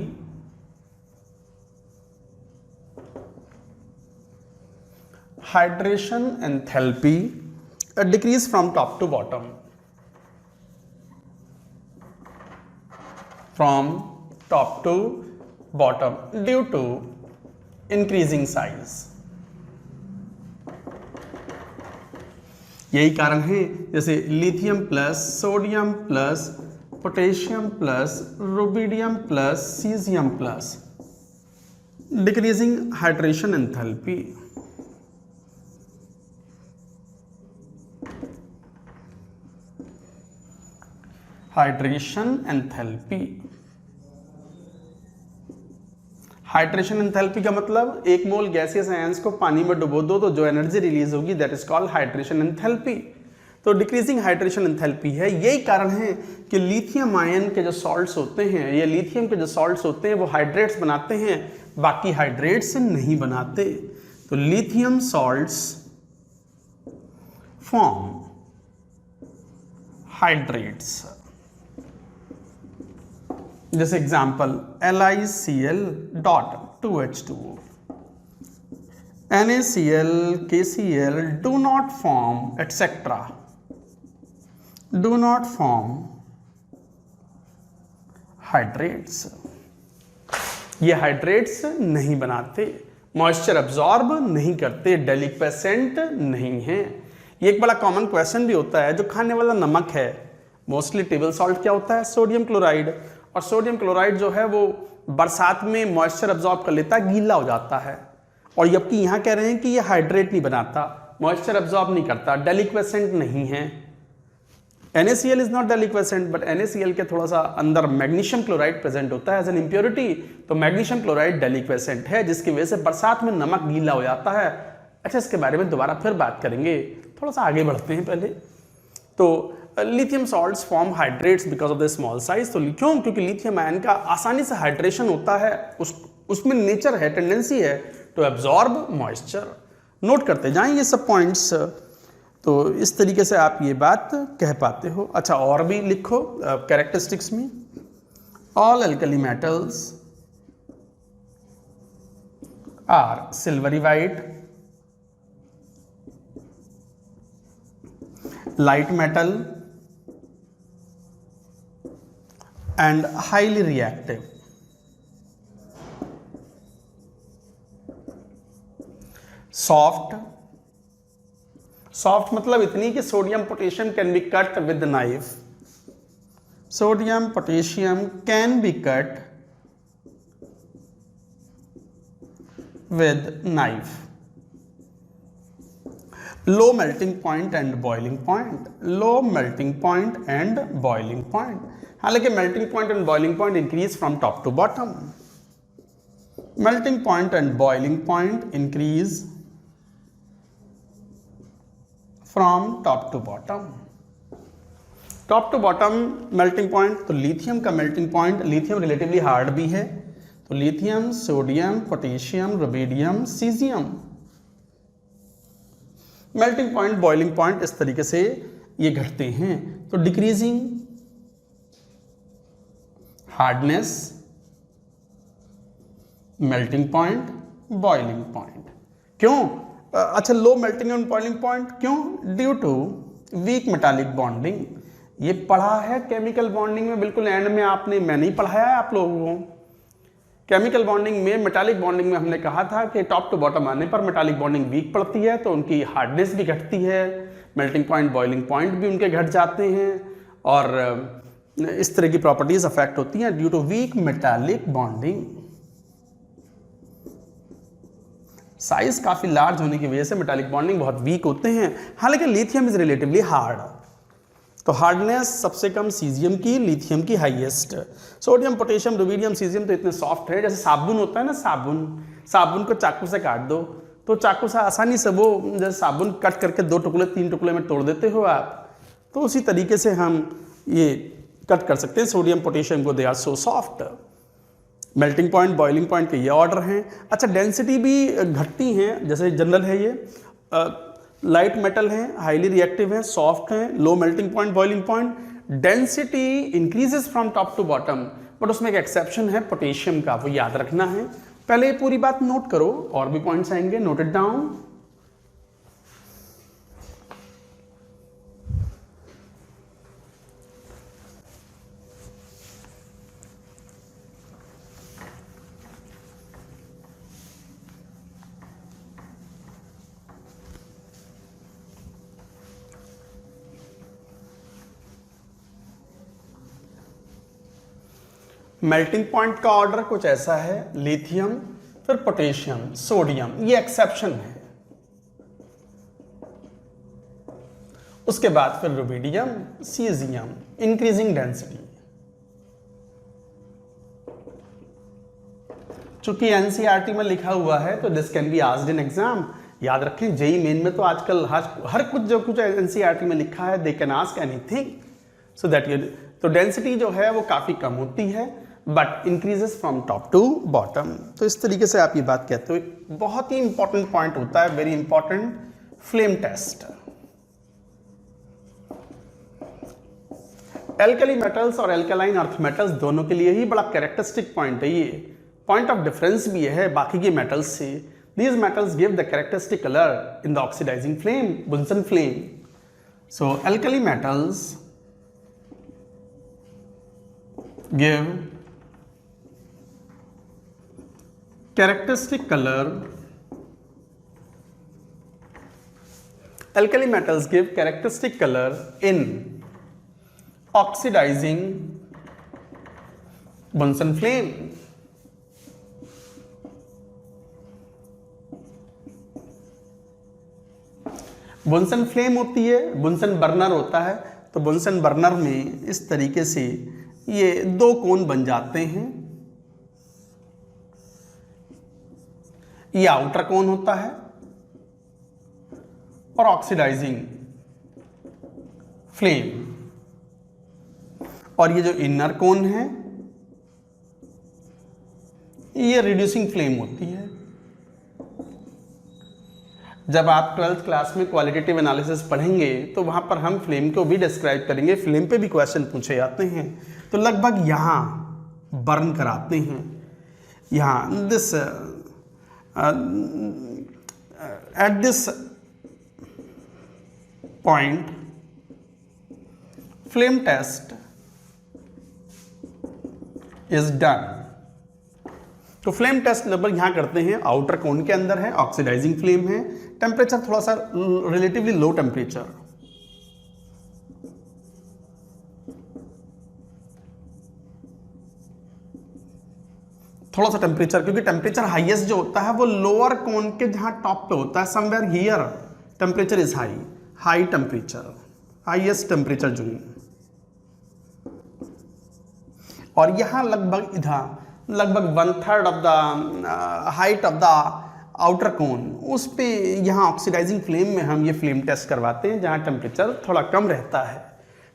hydration enthalpy decrease from top to bottom, from top to bottom due to increasing size. यही कारण है जैसे lithium plus sodium plus potassium plus rubidium plus caesium plus decreasing hydration enthalpy. Hydration enthalpy, hydration enthalpy का मतलब एक मोल gaseous ions को पानी में डुबो दो तो जो एनर्जी रिलीज होगी that is called hydration enthalpy. तो डिक्रीजिंग हाइड्रेशन एंथैल्पी है। यही कारण है कि लिथियम आयन के जो सॉल्ट्स होते हैं, ये लिथियम के जो सॉल्ट्स होते हैं वो हाइड्रेट्स बनाते हैं, बाकी हाइड्रेट्स नहीं बनाते। तो लिथियम सॉल्ट्स फॉर्म हाइड्रेट्स। जैसे example LiCl dot 2H2O, NaCl, KCl do not form etc. do not form hydrates. ये हाइड्रेट्स नहीं बनाते, मॉइस्चर अब्जॉर्ब नहीं करते, डेलिक्वेसेंट नहीं है। ये एक बड़ा कॉमन क्वेश्चन भी होता है, जो खाने वाला नमक है मोस्टली टेबल सॉल्ट क्या होता है? Sodium chloride. और सोडियम क्लोराइड जो है वो बरसात में मॉइस्चर अब्जॉर्ब कर लेता है, गीला हो जाता है, और जबकि यहाँ कह रहे हैं कि ये हाइड्रेट नहीं बनाता, मॉइस्चर अब्जॉर्ब नहीं करता, डेलिक्वेसेंट नहीं है। NaCl is not deliquescent, but NaCl के थोड़ा सा अंदर मैग्नीशियम क्लोराइड प्रेजेंट होता है एज एन इम्प्योरिटी, तो मैग्नीशियम क्लोराइड डेलिक्वेसेंट है, जिसकी वजह से बरसात में नमक गीला हो जाता है। अच्छा, इसके बारे में दोबारा फिर बात करेंगे, थोड़ा सा आगे बढ़ते हैं पहले। तो lithium salts form hydrates because of the small size. तो क्यों? क्योंकि लिथियम आयन का आसानी से हाइड्रेशन होता है, उसमें नेचर है, टेंडेंसी है टू एब्जॉर्ब मॉइस्चर। नोट करते जाएं ये सब पॉइंट्स, तो इस तरीके से आप ये बात कह पाते हो। अच्छा, और भी लिखो कैरेक्टरिस्टिक्स में, all alkali metals are silvery white, light metal and highly reactive. Soft मतलब इतनी कि sodium potassium can be cut with knife, sodium potassium can be cut with knife. Low melting point and boiling point, low melting point and boiling point. हालांकि melting point and boiling point increase from top to bottom, melting point and boiling point increase from top to bottom. Top to bottom melting point, तो lithium का melting point, lithium relatively hard भी है, तो lithium, sodium, potassium, rubidium, caesium. Melting point, boiling point, इस तरीके से ये घटते हैं। तो decreasing hardness, melting point, boiling point. क्यों? अच्छा, low melting and boiling point क्यों? Due to weak metallic bonding. ये पढ़ा है केमिकल बॉन्डिंग में, बिल्कुल एंड में आपने, मैं नहीं पढ़ाया है आप लोगों को। केमिकल बॉन्डिंग में, मेटालिक बॉन्डिंग में हमने कहा था कि टॉप टू बॉटम आने पर मेटालिक बॉन्डिंग वीक पड़ती है, तो उनकी हार्डनेस भी घटती है, मेल्टिंग पॉइंट, बॉइलिंग पॉइंट भी उनके घट जाते हैं, और इस तरह की प्रॉपर्टीज अफेक्ट होती हैं due to weak metallic bonding. Size काफी लार्ज होने की वजह से मेटालिक बॉन्डिंग बहुत वीक होते हैं। हालांकि लिथियम इज रिलेटिवली हार्ड, तो हार्डनेस सबसे कम सीजियम की, लिथियम की highest. Sodium, potassium, rubidium, caesium तो इतने सॉफ्ट है, जैसे साबुन होता है ना, साबुन को चाकू से काट दो तो चाकू से आसानी से वो, जैसे साबुन कट करके 2 टुकड़े 3 टुकड़े में तोड़ देते हो आप, तो उसी तरीके से हम ये कट कर सकते हैं सोडियम पोटेशियम को, they are so soft. Melting point, boiling point के ये ऑर्डर हैं। अच्छा, डेंसिटी भी घटती हैं, जैसे जनरल है ये, लाइट मेटल हैं, हाईली रिएक्टिव हैं, सॉफ्ट हैं, low melting point, boiling point. Density increases from top to bottom, but उसमें एक एक्सेप्शन है पोटेशियम का, वो याद रखना है। पहले ये पूरी बात नोट करो, और भी पॉइंट्स आएंगे, note it down. Melting point का ऑर्डर कुछ ऐसा है, लिथियम, फिर पोटेशियम, सोडियम, ये एक्सेप्शन है। उसके बाद फिर रुबिडियम, सीजियम, इंक्रीजिंग डेंसिटी। चूंकि एनसीईआरटी में लिखा हुआ है तो this can be asked in exam. याद रखें, जेई मेन में तो आजकल हर कुछ जो कुछ एनसीईआरटी में लिखा है, they can ask anything, so that you, तो डेंसिटी जो है वो काफी कम होती है, but increases from top to bottom. तो इस तरीके से आप ये बात कहते हो। बहुत ही इंपॉर्टेंट पॉइंट होता है, very important, flame test. Alkali metals और एल्कलाइन अर्थ मेटल्स दोनों के लिए ही बड़ा कैरेक्टरिस्टिक पॉइंट है, ये पॉइंट ऑफ डिफरेंस भी है बाकी के मेटल्स से। These metals give the characteristic colour in the oxidising flame, Bunsen flame. So alkali metals give characteristic color, alkali metals give characteristic color in oxidizing Bunsen flame. Bunsen flame होती है, बुंसन burner होता है, तो बुंसन burner में इस तरीके से ये 2 कोन बन जाते हैं। ये आउटर कोन होता है और ऑक्सीडाइजिंग फ्लेम, और ये जो इनर कोन है ये रिड्यूसिंग फ्लेम होती है। जब आप 12th क्लास में क्वालिटेटिव एनालिसिस पढ़ेंगे तो वहां पर हम फ्लेम को भी डिस्क्राइब करेंगे, फ्लेम पे भी क्वेश्चन पूछे जाते हैं। तो लगभग यहां बर्न कराते हैं, यहां this at this point flame test is done. तो फ्लेम टेस्ट लगभग यहां करते हैं, आउटर कोन के अंदर है, ऑक्सीडाइजिंग फ्लेम है, टेम्परेचर थोड़ा सा रिलेटिवली लो टेम्परेचर, थोड़ा सा टेम्परेचर, क्योंकि टेम्परेचर हाईएस्ट जो होता है वो लोअर कोन के जहां टॉप पे होता है, somewhere here temperature is high temperature, highest temperature जो है, और यहां लगभग इधर लगभग 1/3 of the height of the outer cone, उस पे यहाँ ऑक्सीडाइजिंग फ्लेम में हम ये फ्लेम टेस्ट करवाते हैं जहाँ टेम्परेचर थोड़ा कम रहता है।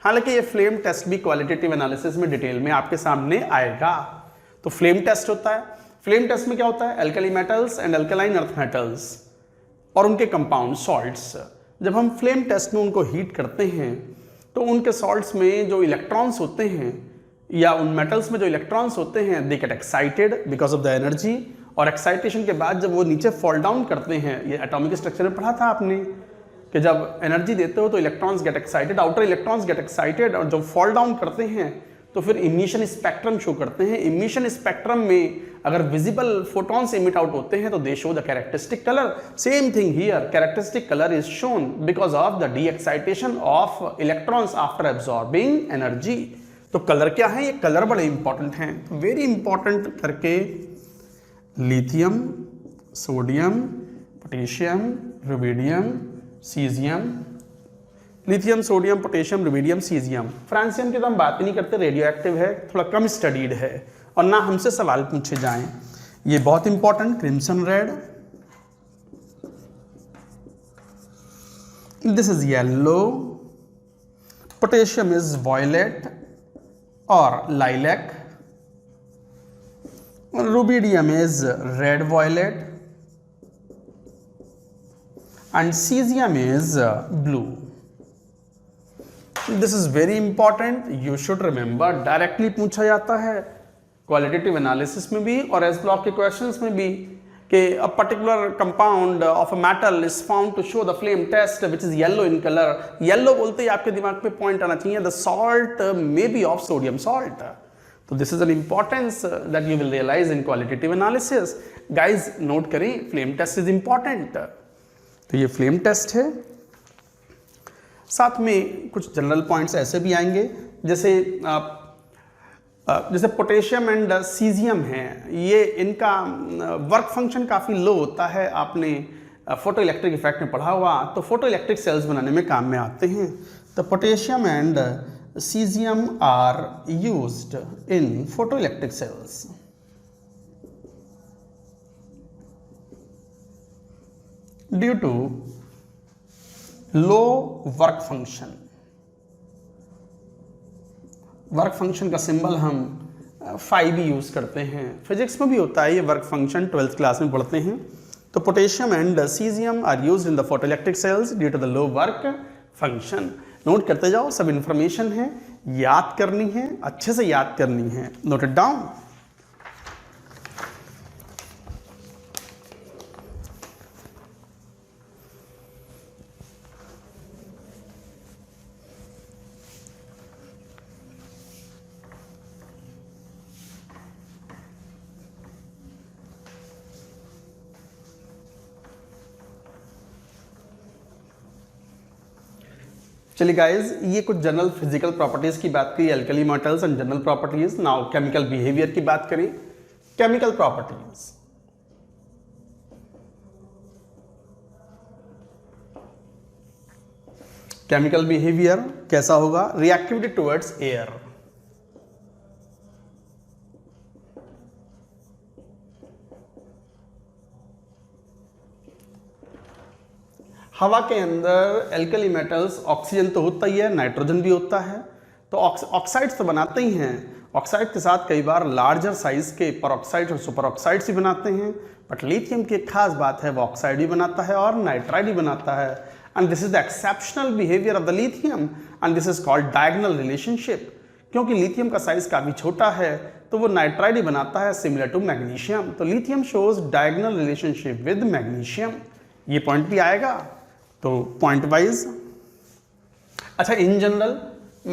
हालांकि ये फ्लेम टेस्ट भी क्वालिटेटिव एनालिसिस में डिटेल में आपके सामने आएगा। तो फ्लेम टेस्ट होता है, फ्लेम टेस्ट में क्या होता है, alkali metals and alkaline earth metals और उनके कंपाउंड सॉल्ट्स, जब हम फ्लेम टेस्ट में उनको हीट करते हैं तो उनके सॉल्ट्स में जो इलेक्ट्रॉन्स होते हैं या उन मेटल्स में जो इलेक्ट्रॉन्स होते हैं they get excited because of the energy, और एक्साइटेशन के बाद जब वो नीचे फॉल डाउन करते हैं, ये एटॉमिक स्ट्रक्चर में पढ़ा था आपने कि जब एनर्जी देते हो तो electrons get excited, outer electrons get excited, और जब फॉल डाउन करते हैं तो फिर इमिशन स्पेक्ट्रम शो करते हैं। इमिशन स्पेक्ट्रम में अगर विजिबल फोटॉन्स इमिट आउट होते हैं तो दे show the characteristic colour. Same thing here, characteristic colour is shown because of the D excitation of electrons after absorbing energy. तो कलर क्या है, ये कलर बड़े इंपॉर्टेंट हैं, वेरी इंपॉर्टेंट करके lithium, sodium, potassium, rubidium, caesium, lithium, sodium, potassium, rubidium, caesium. Francium की तो हम बात ही नहीं करते, रेडियो एक्टिव है, थोड़ा कम स्टडीड है और ना हमसे सवाल पूछे जाएं। ये बहुत important, crimson red, this is yellow, potassium is violet और lilac, rubidium is red violet and cesium is blue. This is very important, you should remember, directly पूछा जाता है क्वालिटेटिव एनालिसिस में भी और एस ब्लॉक के क्वेश्चंस में भी कि a particular compound of a metal is found to show the flame test which is yellow in color. Yellow बोलते ही आपके दिमाग पे पॉइंट आना चाहिए, the salt may be of sodium salt. तो this is an importance that you will realize in qualitative analysis. Guys note करें, flame test is important. तो ये फ्लेम टेस्ट है। साथ में कुछ जनरल पॉइंट्स ऐसे भी आएंगे जैसे जैसे पोटेशियम एंड सीजियम है, ये इनका वर्क फंक्शन काफ़ी लो होता है, आपने फोटो इलेक्ट्रिक इफेक्ट में पढ़ा हुआ, तो फोटो इलेक्ट्रिक सेल्स बनाने में काम में आते हैं। तो potassium and caesium are used in photoelectric cells. Due to low work function, work function का सिंबल हम 5 भी यूज करते हैं, फिजिक्स में भी होता है ये वर्क फंक्शन, 12th क्लास में पढ़ते हैं। तो potassium and caesium are used in the photoelectric cells due to the low work function. Note करते जाओ, सब इंफॉर्मेशन है, याद करनी है, अच्छे से याद करनी है, नोट इट डाउन। चलिए गाइज, ये कुछ जनरल फिजिकल प्रॉपर्टीज की बात की, alkali metals and general properties. Now chemical behaviour की बात करें। केमिकल प्रॉपर्टीज, केमिकल बिहेवियर कैसा होगा, रिएक्टिविटी टुवर्ड्स एयर, हवा के अंदर एल्कली मेटल्स, ऑक्सीजन तो होता ही है, नाइट्रोजन भी होता है, तो ऑक्साइड्स तो बनाते ही हैं। ऑक्साइड के साथ कई बार लार्जर साइज के परऑक्साइड और सुपर ऑक्साइड्स भी बनाते हैं, बट लिथियम की एक खास बात है, वो ऑक्साइड भी बनाता है और नाइट्राइड भी बनाता है। And this is the exceptional behaviour of the lithium and this is called diagonal relationship. क्योंकि लिथियम का साइज काफी छोटा है तो वो नाइट्राइड ही बनाता है, सिमिलर टू मैग्नीशियम। तो lithium shows diagonal relationship with magnesium, ये पॉइंट भी आएगा। तो पॉइंट वाइज, अच्छा, इन जनरल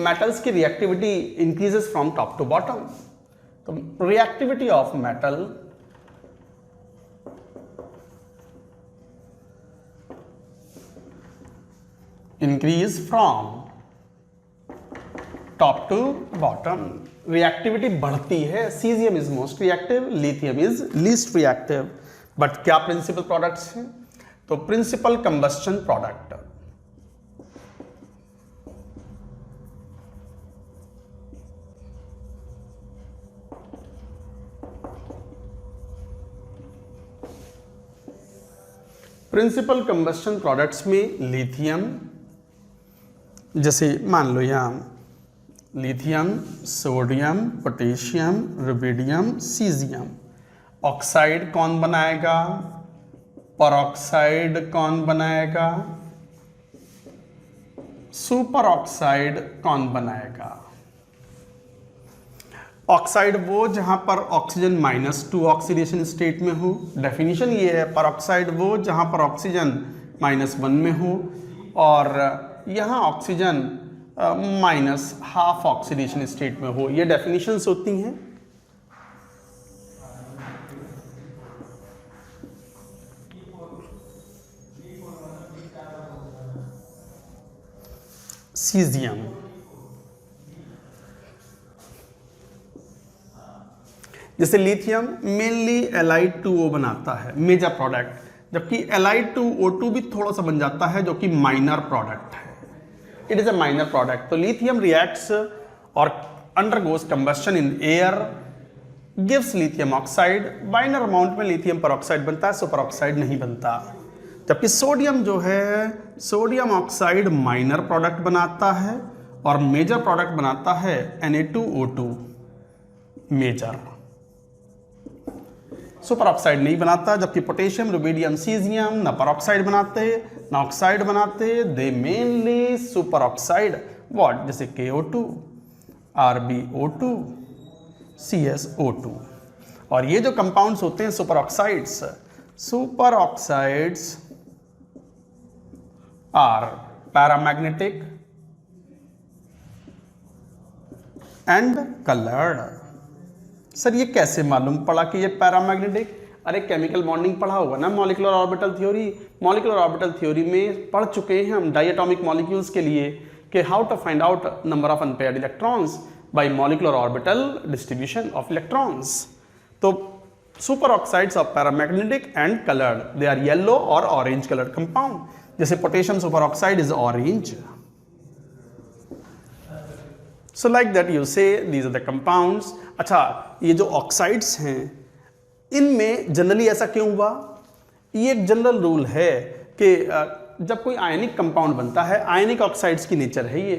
मेटल्स की reactivity increases from top to bottom. तो reactivity of metal increase from top to bottom, reactivity बढ़ती है। Caesium is most reactive, lithium is least reactive. But क्या प्रिंसिपल प्रोडक्ट्स हैं? तो principal combustion product, principal combustion products में lithium, जैसे मान लो यहाँ lithium, sodium, potassium, rubidium, caesium. Oxide कौन बनाएगा? परऑक्साइड कौन बनाएगा? सुपर ऑक्साइड कौन बनाएगा? ऑक्साइड वो जहां पर ऑक्सीजन -2 ऑक्सीडेशन स्टेट में हो। डेफिनेशन ये है, परऑक्साइड वो जहां पर ऑक्सीजन -1 में हो, और यहाँ ऑक्सीजन -½ ऑक्सीडेशन स्टेट में हो। ये डेफिनेशंस होती हैं। सीजियम, जैसे लिथियम मेनली Li2O बनाता है, मेजर प्रोडक्ट, जबकि Li2O2 भी थोड़ा सा बन जाता है जो कि माइनर प्रोडक्ट है। It is a minor product. तो लिथियम रिएक्ट्स और undergoes combustion in air, gives lithium oxide. Minor amount में लिथियम परऑक्साइड बनता है, सुपर ऑक्साइड नहीं बनता। जबकि सोडियम जो है, सोडियम ऑक्साइड माइनर प्रोडक्ट बनाता है और मेजर प्रोडक्ट बनाता है Na2O2 मेजर। सुपर ऑक्साइड नहीं बनाता। जबकि पोटेशियम, रुबिडियम, सीजियम ना परऑक्साइड बनाते ना ऑक्साइड बनाते, दे मेनली सुपर ऑक्साइड। व्हाट? जैसे KO2, RbO2, CSO2। और ये जो कंपाउंड्स होते हैं superoxides, superoxides are paramagnetic and coloured. Sir ये कैसे मालूम पड़ा कि ये पैरामैग्नेटिक? अरे केमिकल बॉन्डिंग पढ़ा होगा ना, molecular orbital theory. Molecular orbital theory में पढ़ चुके हैं हम डायटोमिक मॉलिक्यूल्स के लिए कि how to find out number of unpaired electrons by molecular orbital distribution of electrons. तो super oxides of paramagnetic and coloured, they are yellow और ऑरेंज कलर्ड कंपाउंड। जैसे potassium super oxide is orange. So like that you say these are the compounds। अच्छा, ये जो oxides हैं इनमें generally ऐसा क्यों हुआ? ये एक जनरल रूल है कि जब कोई आयनिक कंपाउंड बनता है, आयनिक ऑक्साइड्स की नेचर है ये,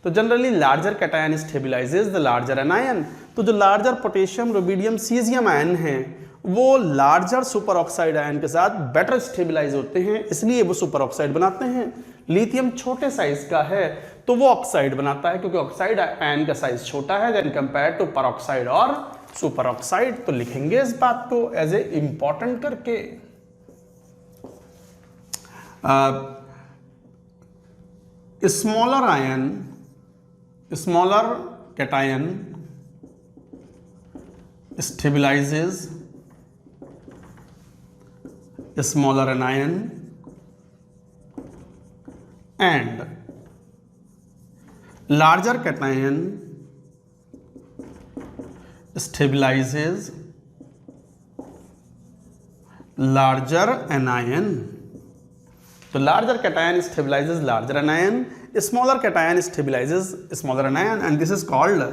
तो generally larger cation stabilises the larger anion. तो जो larger potassium, rubidium, caesium ion हैं वो लार्जर सुपर ऑक्साइड आयन के साथ बेटर स्टेबलाइज होते हैं, इसलिए वो सुपर ऑक्साइड बनाते हैं। लिथियम छोटे साइज का है तो वो ऑक्साइड बनाता है, क्योंकि ऑक्साइड आयन का साइज छोटा है देन कंपेयर टू परऑक्साइड और सुपर ऑक्साइड। तो लिखेंगे इस बात को एज ए इंपॉर्टेंट करके। Smaller ion, smaller cation stabilises smaller anion and larger cation stabilizes larger anion। तो larger cation stabilizes larger anion, smaller cation stabilizes smaller anion, and this is called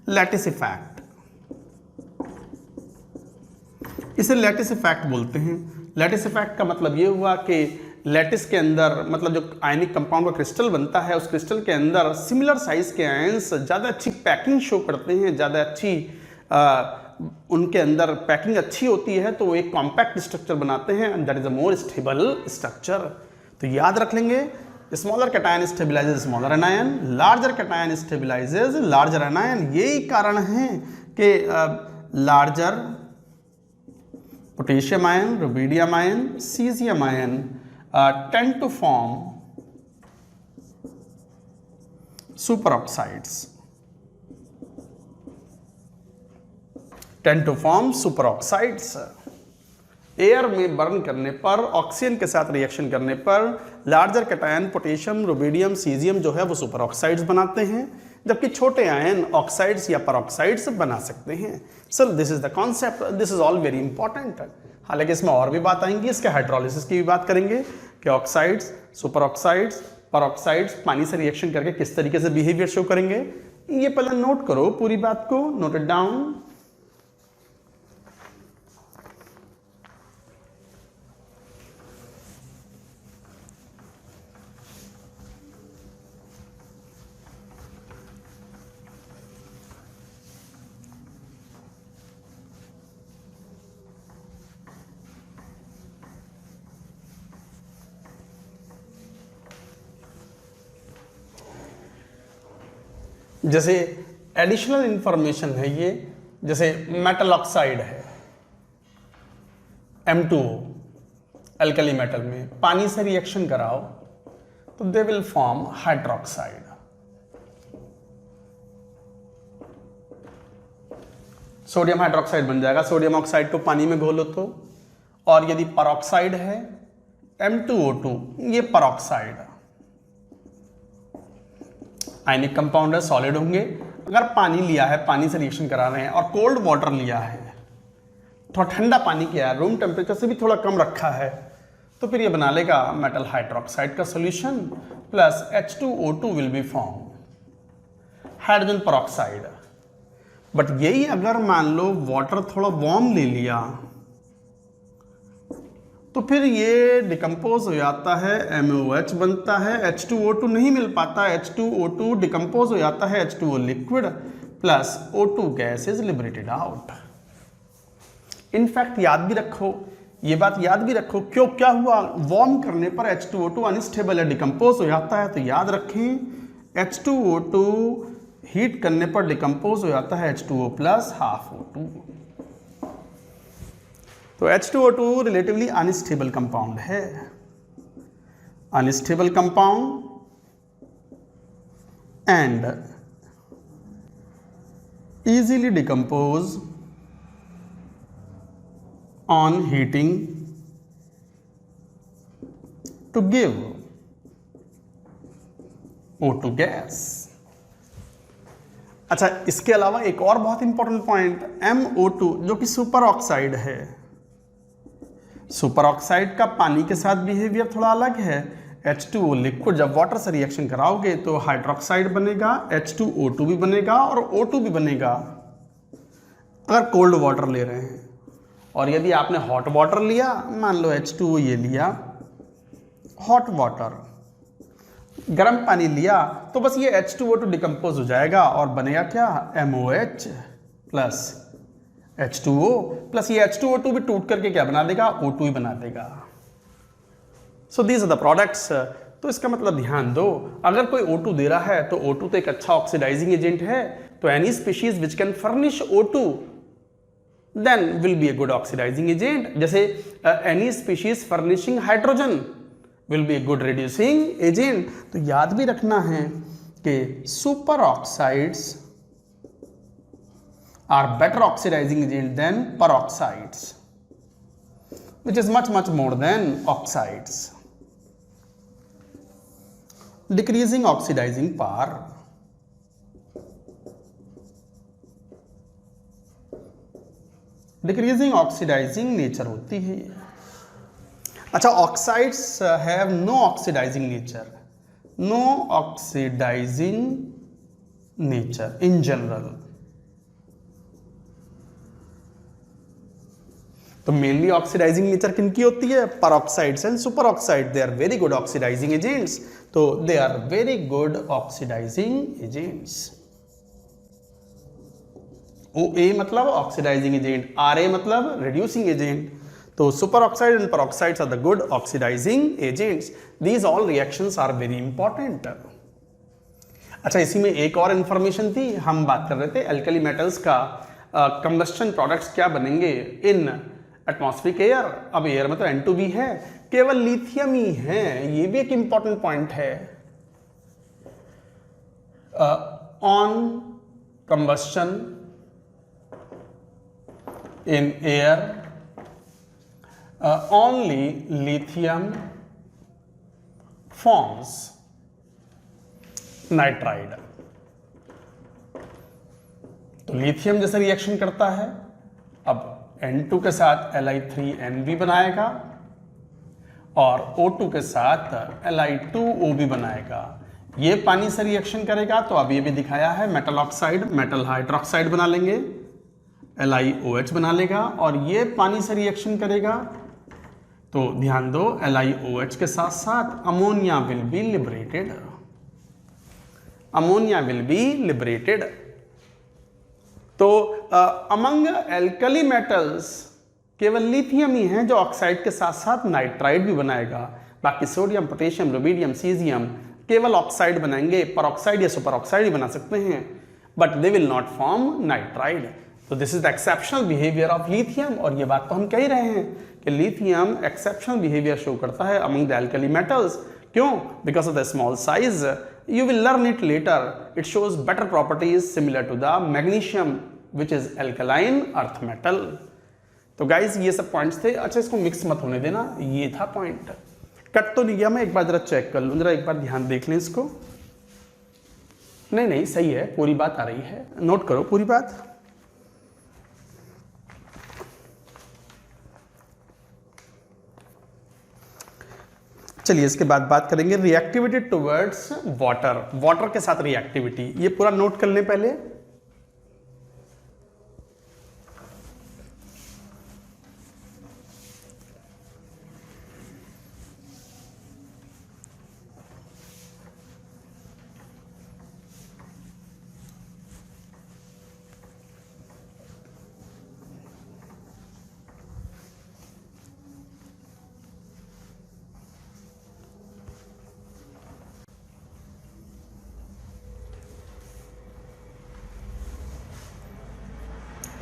lattice effect। इसे lattice effect बोलते हैं। Lattice effect का मतलब ये हुआ कि lattice के अंदर, मतलब जो आयनिक कंपाउंड का क्रिस्टल बनता है, उस क्रिस्टल के अंदर सिमिलर साइज के आयंस ज़्यादा अच्छी पैकिंग शो करते हैं, ज़्यादा अच्छी उनके अंदर पैकिंग अच्छी होती है, तो वो एक कॉम्पैक्ट स्ट्रक्चर बनाते हैं and that is a more stable structure. तो याद रख लेंगे, smaller cation stabilises smaller anion, larger cation stabilises larger anion. यही कारण है कि larger potassium ion, rubidium ion, cesium ion tend to form superoxides, tend to form superoxides। Air में burn करने पर, ऑक्सीजन के साथ रिएक्शन करने पर larger cation potassium, rubidium, caesium जो है वो सुपर ऑक्साइड्स बनाते हैं, जबकि छोटे आयन ऑक्साइड्स या परऑक्साइड्स बना सकते हैं। Sir this is the concept, this is all very important. हालांकि इसमें और भी बात आएंगी, इसके हाइड्रोलिसिस की भी बात करेंगे कि ऑक्साइड्स, सुपर ऑक्साइड्स, परऑक्साइड्स पानी से रिएक्शन करके किस तरीके से बिहेवियर शो करेंगे। ये पहले नोट करो पूरी बात को, नोट इट डाउन। जैसे एडिशनल इंफॉर्मेशन है ये, जैसे मेटल ऑक्साइड है M2O, अल्कली मेटल में पानी से रिएक्शन कराओ तो they will form hydroxide. Sodium hydroxide बन जाएगा, सोडियम ऑक्साइड को पानी में घोलो तो। और यदि परऑक्साइड है M2O2, ये परऑक्साइड आयनिक कंपाउंड है, सॉलिड होंगे। अगर पानी लिया है, पानी से रिएक्शन करा रहे हैं, और कोल्ड वाटर लिया है, थोड़ा ठंडा पानी किया है, रूम टेम्परेचर से भी थोड़ा कम रखा है, तो फिर ये बना लेगा मेटल हाइड्रोक्साइड का solution plus H2O2 will be form hydrogen peroxide. But यही अगर मान लो वाटर थोड़ा वार्म ले लिया तो फिर ये डिकम्पोज हो जाता है, MOH बनता है, H2O2 नहीं मिल पाता, H2O2 डिकम्पोज हो जाता है H2O liquid plus O2 gas is liberated out. In fact याद भी रखो, ये बात याद भी रखो, क्यों क्या हुआ, वार्म करने पर H2O2 अनस्टेबल है, डिकम्पोज हो जाता है, तो याद रखें H2O2 हीट करने पर डिकम्पोज हो जाता है H2O प्लस हाफ O2। तो H2O2 रिलेटिवली अनस्टेबल कंपाउंड है, unstable compound and easily decompose on heating to give O2 gas. अच्छा, इसके अलावा एक और बहुत इंपॉर्टेंट पॉइंट, MO2 जो कि सुपर ऑक्साइड है, सुपर ऑक्साइड का पानी के साथ बिहेवियर थोड़ा अलग है। H2O लिक्विड जब वाटर से रिएक्शन कराओगे तो हाइड्रोक्साइड बनेगा, H2O2 भी बनेगा और O2 भी बनेगा अगर कोल्ड वाटर ले रहे हैं। और यदि आपने हॉट वाटर लिया, मान लो H2O ये लिया, हॉट वाटर, गर्म पानी लिया, तो बस ये H2O2 डिकम्पोज हो जाएगा और बनेगा क्या, MOH प्लस H2O प्लस ये H2O2 भी टूट करके क्या बना देगा, O2 ही बना देगा। So these are the products. तो इसका मतलब ध्यान दो, अगर कोई O2 दे रहा है तो O2 तो एक अच्छा ऑक्सीडाइजिंग एजेंट है, तो any species which can furnish O2 then will be a good oxidizing agent. जैसे any species furnishing hydrogen will be a good reducing agent. तो याद भी रखना है कि super oxides are better oxidizing agent than peroxides, which is much more than oxides. Decreasing oxidizing power, decreasing oxidizing nature होती है। अच्छा, oxides have no oxidizing nature, no oxidizing nature in general। तो मेनली ऑक्सीडाइजिंग नेचर किनकी होती है, peroxides and super oxide. They are very good oxidizing agents. तो they are very good oxidizing agents. OA मतलब oxidizing agent, RA मतलब reducing agent. तो super oxide and peroxides are the good oxidizing agents. These all reactions are very important. अच्छा, इसी में एक और information थी, हम बात कर रहे थे एल्कली मेटल्स का कंबस्टन प्रोडक्ट्स क्या बनेंगे इन एटमॉस्फेरिक एयर। अब एयर में तो N2 भी है, केवल लिथियम ही है, ये भी एक इंपॉर्टेंट पॉइंट है। On combustion in air only lithium forms nitride. तो लिथियम जैसे रिएक्शन करता है, अब N2 के साथ Li3N भी बनाएगा और O2 के साथ Li2O भी बनाएगा। ये पानी से रिएक्शन करेगा, तो अब ये भी दिखाया है, मेटल ऑक्साइड मेटल हाइड्रोक्साइड बना लेंगे, LiOH बना लेगा। और ये पानी से रिएक्शन करेगा, तो ध्यान दो LiOH के साथ साथ ammonia will be liberated, ammonia will be liberated. तो अमंग एल्कली मेटल्स केवल लिथियम ही है जो ऑक्साइड के साथ साथ नाइट्राइड भी बनाएगा। बाकी सोडियम, पोटेशियम, रुबिडियम, सीजियम केवल ऑक्साइड बनाएंगे, परऑक्साइड या सुपर ऑक्साइड ही बना सकते हैं, but they will not form nitride. तो this is the exceptional behaviour of lithium, और ये बात तो हम कह ही रहे हैं कि लिथियम एक्सेप्शनल बिहेवियर शो करता है अमंग द एल्कली मेटल्स। क्यों? Because of the small size. You will learn it later. It shows better properties similar to the magnesium which is alkaline earth metal. तो guys ये सब points थे। अच्छा, इसको mix मत होने देना, ये था पॉइंट। कट तो नहीं गया, मैं एक बार जरा चेक कर लूँ, जरा एक बार ध्यान देख लें इसको। नहीं सही है, पूरी बात आ रही है, नोट करो पूरी बात। चलिए इसके बाद बात करेंगे रिएक्टिविटी टुवर्ड्स वाटर, वाटर के साथ रिएक्टिविटी। ये पूरा नोट कर लें पहले।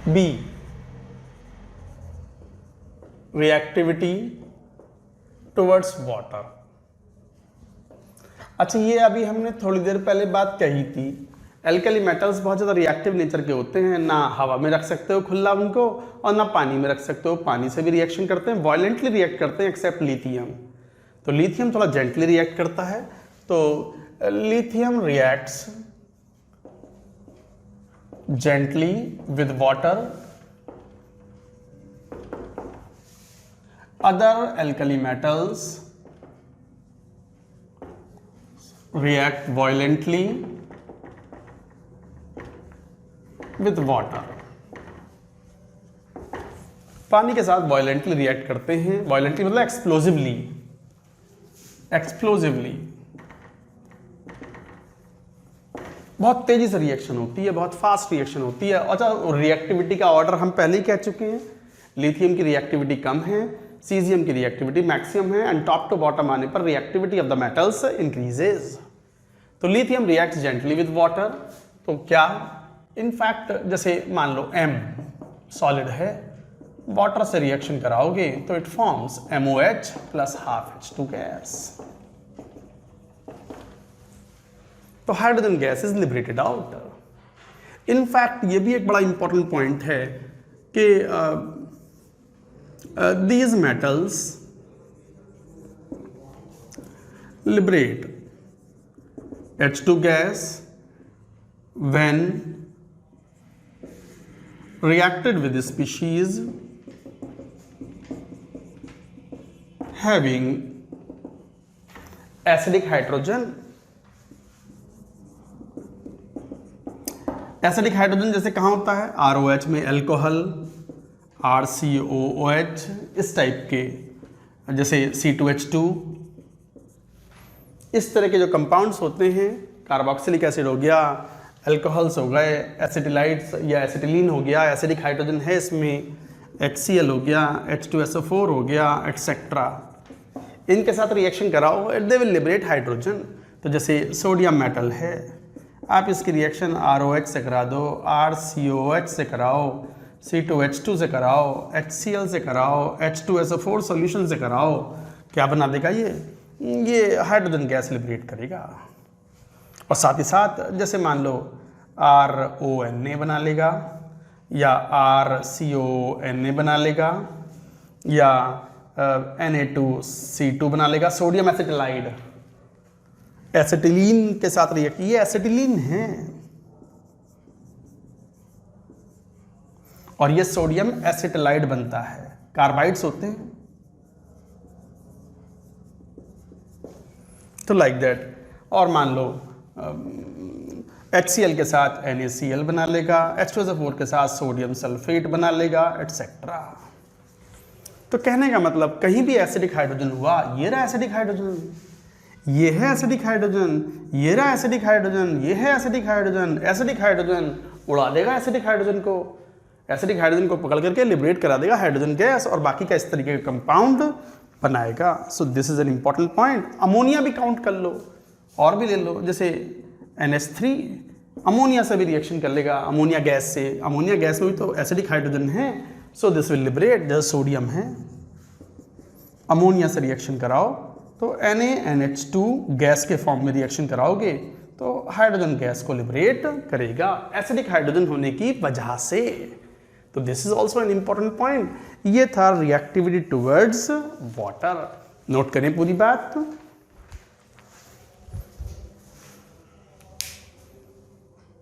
B, reactivity towards water. अच्छा, ये अभी हमने थोड़ी देर पहले बात कही थी, एल्कली मेटल्स बहुत ज़्यादा रिएक्टिव नेचर के होते हैं, ना हवा में रख सकते हो खुला उनको, और ना पानी में रख सकते हो, पानी से भी रिएक्शन करते हैं, वायलेंटली रिएक्ट करते हैं एक्सेप्ट लिथियम। तो लिथियम थोड़ा जेंटली रिएक्ट करता है। तो lithium reacts gently with water, other alkali metals react violently with water। पानी के साथ वायलेंटली रिएक्ट करते हैं, वायलेंटली मतलब एक्सप्लोजिवली, एक्सप्लोजिवली बहुत तेजी से रिएक्शन होती है, बहुत फास्ट रिएक्शन होती है। अच्छा, रिएक्टिविटी का ऑर्डर हम पहले ही कह चुके हैं, लिथियम की रिएक्टिविटी कम है, सीजियम की रिएक्टिविटी मैक्सिमम है, एंड टॉप टू बॉटम आने पर reactivity of the metals increases. तो lithium reacts gently with water. तो क्या इनफैक्ट जैसे मान लो M सॉलिड है, वाटर से रिएक्शन कराओगे तो it forms MOH plus half H2 gas. तो hydrogen gas is liberated out. In fact ये भी एक बड़ा इंपॉर्टेंट पॉइंट है कि these metals liberate H2 gas when reacted with the species having acidic hydrogen। Acidic hydrogen जैसे कहाँ होता है? ROH में एल्कोहल, RCOOH, इस टाइप के, जैसे C2H2, इस तरह के जो कंपाउंड्स होते हैं, कार्बोक्सिलिक एसिड हो गया, अल्कोहल्स हो गए, एसिटिलाइड्स या एसिटिलीन हो गया, एसिडिक हाइड्रोजन है इसमें, HCl हो गया, H2SO4 हो गया, एटसेट्रा। इनके साथ रिएक्शन कराओ, दे विल लिबरेट हाइड्रोजन। तो जैसे सोडियम मेटल है, आप इसकी रिएक्शन ROH से करा दो, RCOH से कराओ, C2H2 से कराओ, HCl से कराओ, H2SO4 सॉल्यूशन से कराओ, क्या बना देगा ये हाइड्रोजन गैस लिबरेट करेगा। और साथ ही साथ जैसे मान लो RONA बना लेगा, या RCONA बना लेगा, या Na2C2 बना लेगा, सोडियम एसिटिलाइड, एसिटिलीन के साथ रिएक्ट, ये एसिटिलीन है, और ये सोडियम एसिटिलाइड बनता है, कार्बाइड्स होते हैं। तो लाइक दैट। और मान लो HCl के साथ NaCl बना लेगा, H2SO4 के साथ सोडियम सल्फेट बना लेगा, एटसेट्रा। तो कहने का मतलब कहीं भी एसिडिक हाइड्रोजन हुआ, ये रहा एसिडिक हाइड्रोजन, ये है एसिडिक हाइड्रोजन, ये रहा एसिडिक हाइड्रोजन, ये है एसिडिक हाइड्रोजन, एसिडिक हाइड्रोजन उड़ा देगा एसिडिक हाइड्रोजन को, एसिडिक हाइड्रोजन को पकड़ करके लिबरेट करा देगा हाइड्रोजन गैस, और बाकी का इस तरीके का कंपाउंड बनाएगा। So this is an important point. Ammonia भी काउंट कर लो, और भी ले लो, जैसे NH3 अमोनिया से भी रिएक्शन कर लेगा, अमोनिया गैस से। अमोनिया गैस में भी तो एसिडिक हाइड्रोजन है, सो दिस विल लिबरेट, जैसे सोडियम है, अमोनिया से रिएक्शन कराओ तो NaNH2 गैस के फॉर्म में रिएक्शन कराओगे तो हाइड्रोजन गैस को लिबरेट करेगा एसिडिक हाइड्रोजन होने की वजह से। तो this is also an important point. ये था रिएक्टिविटी टुवर्ड्स वाटर। नोट करें पूरी बात।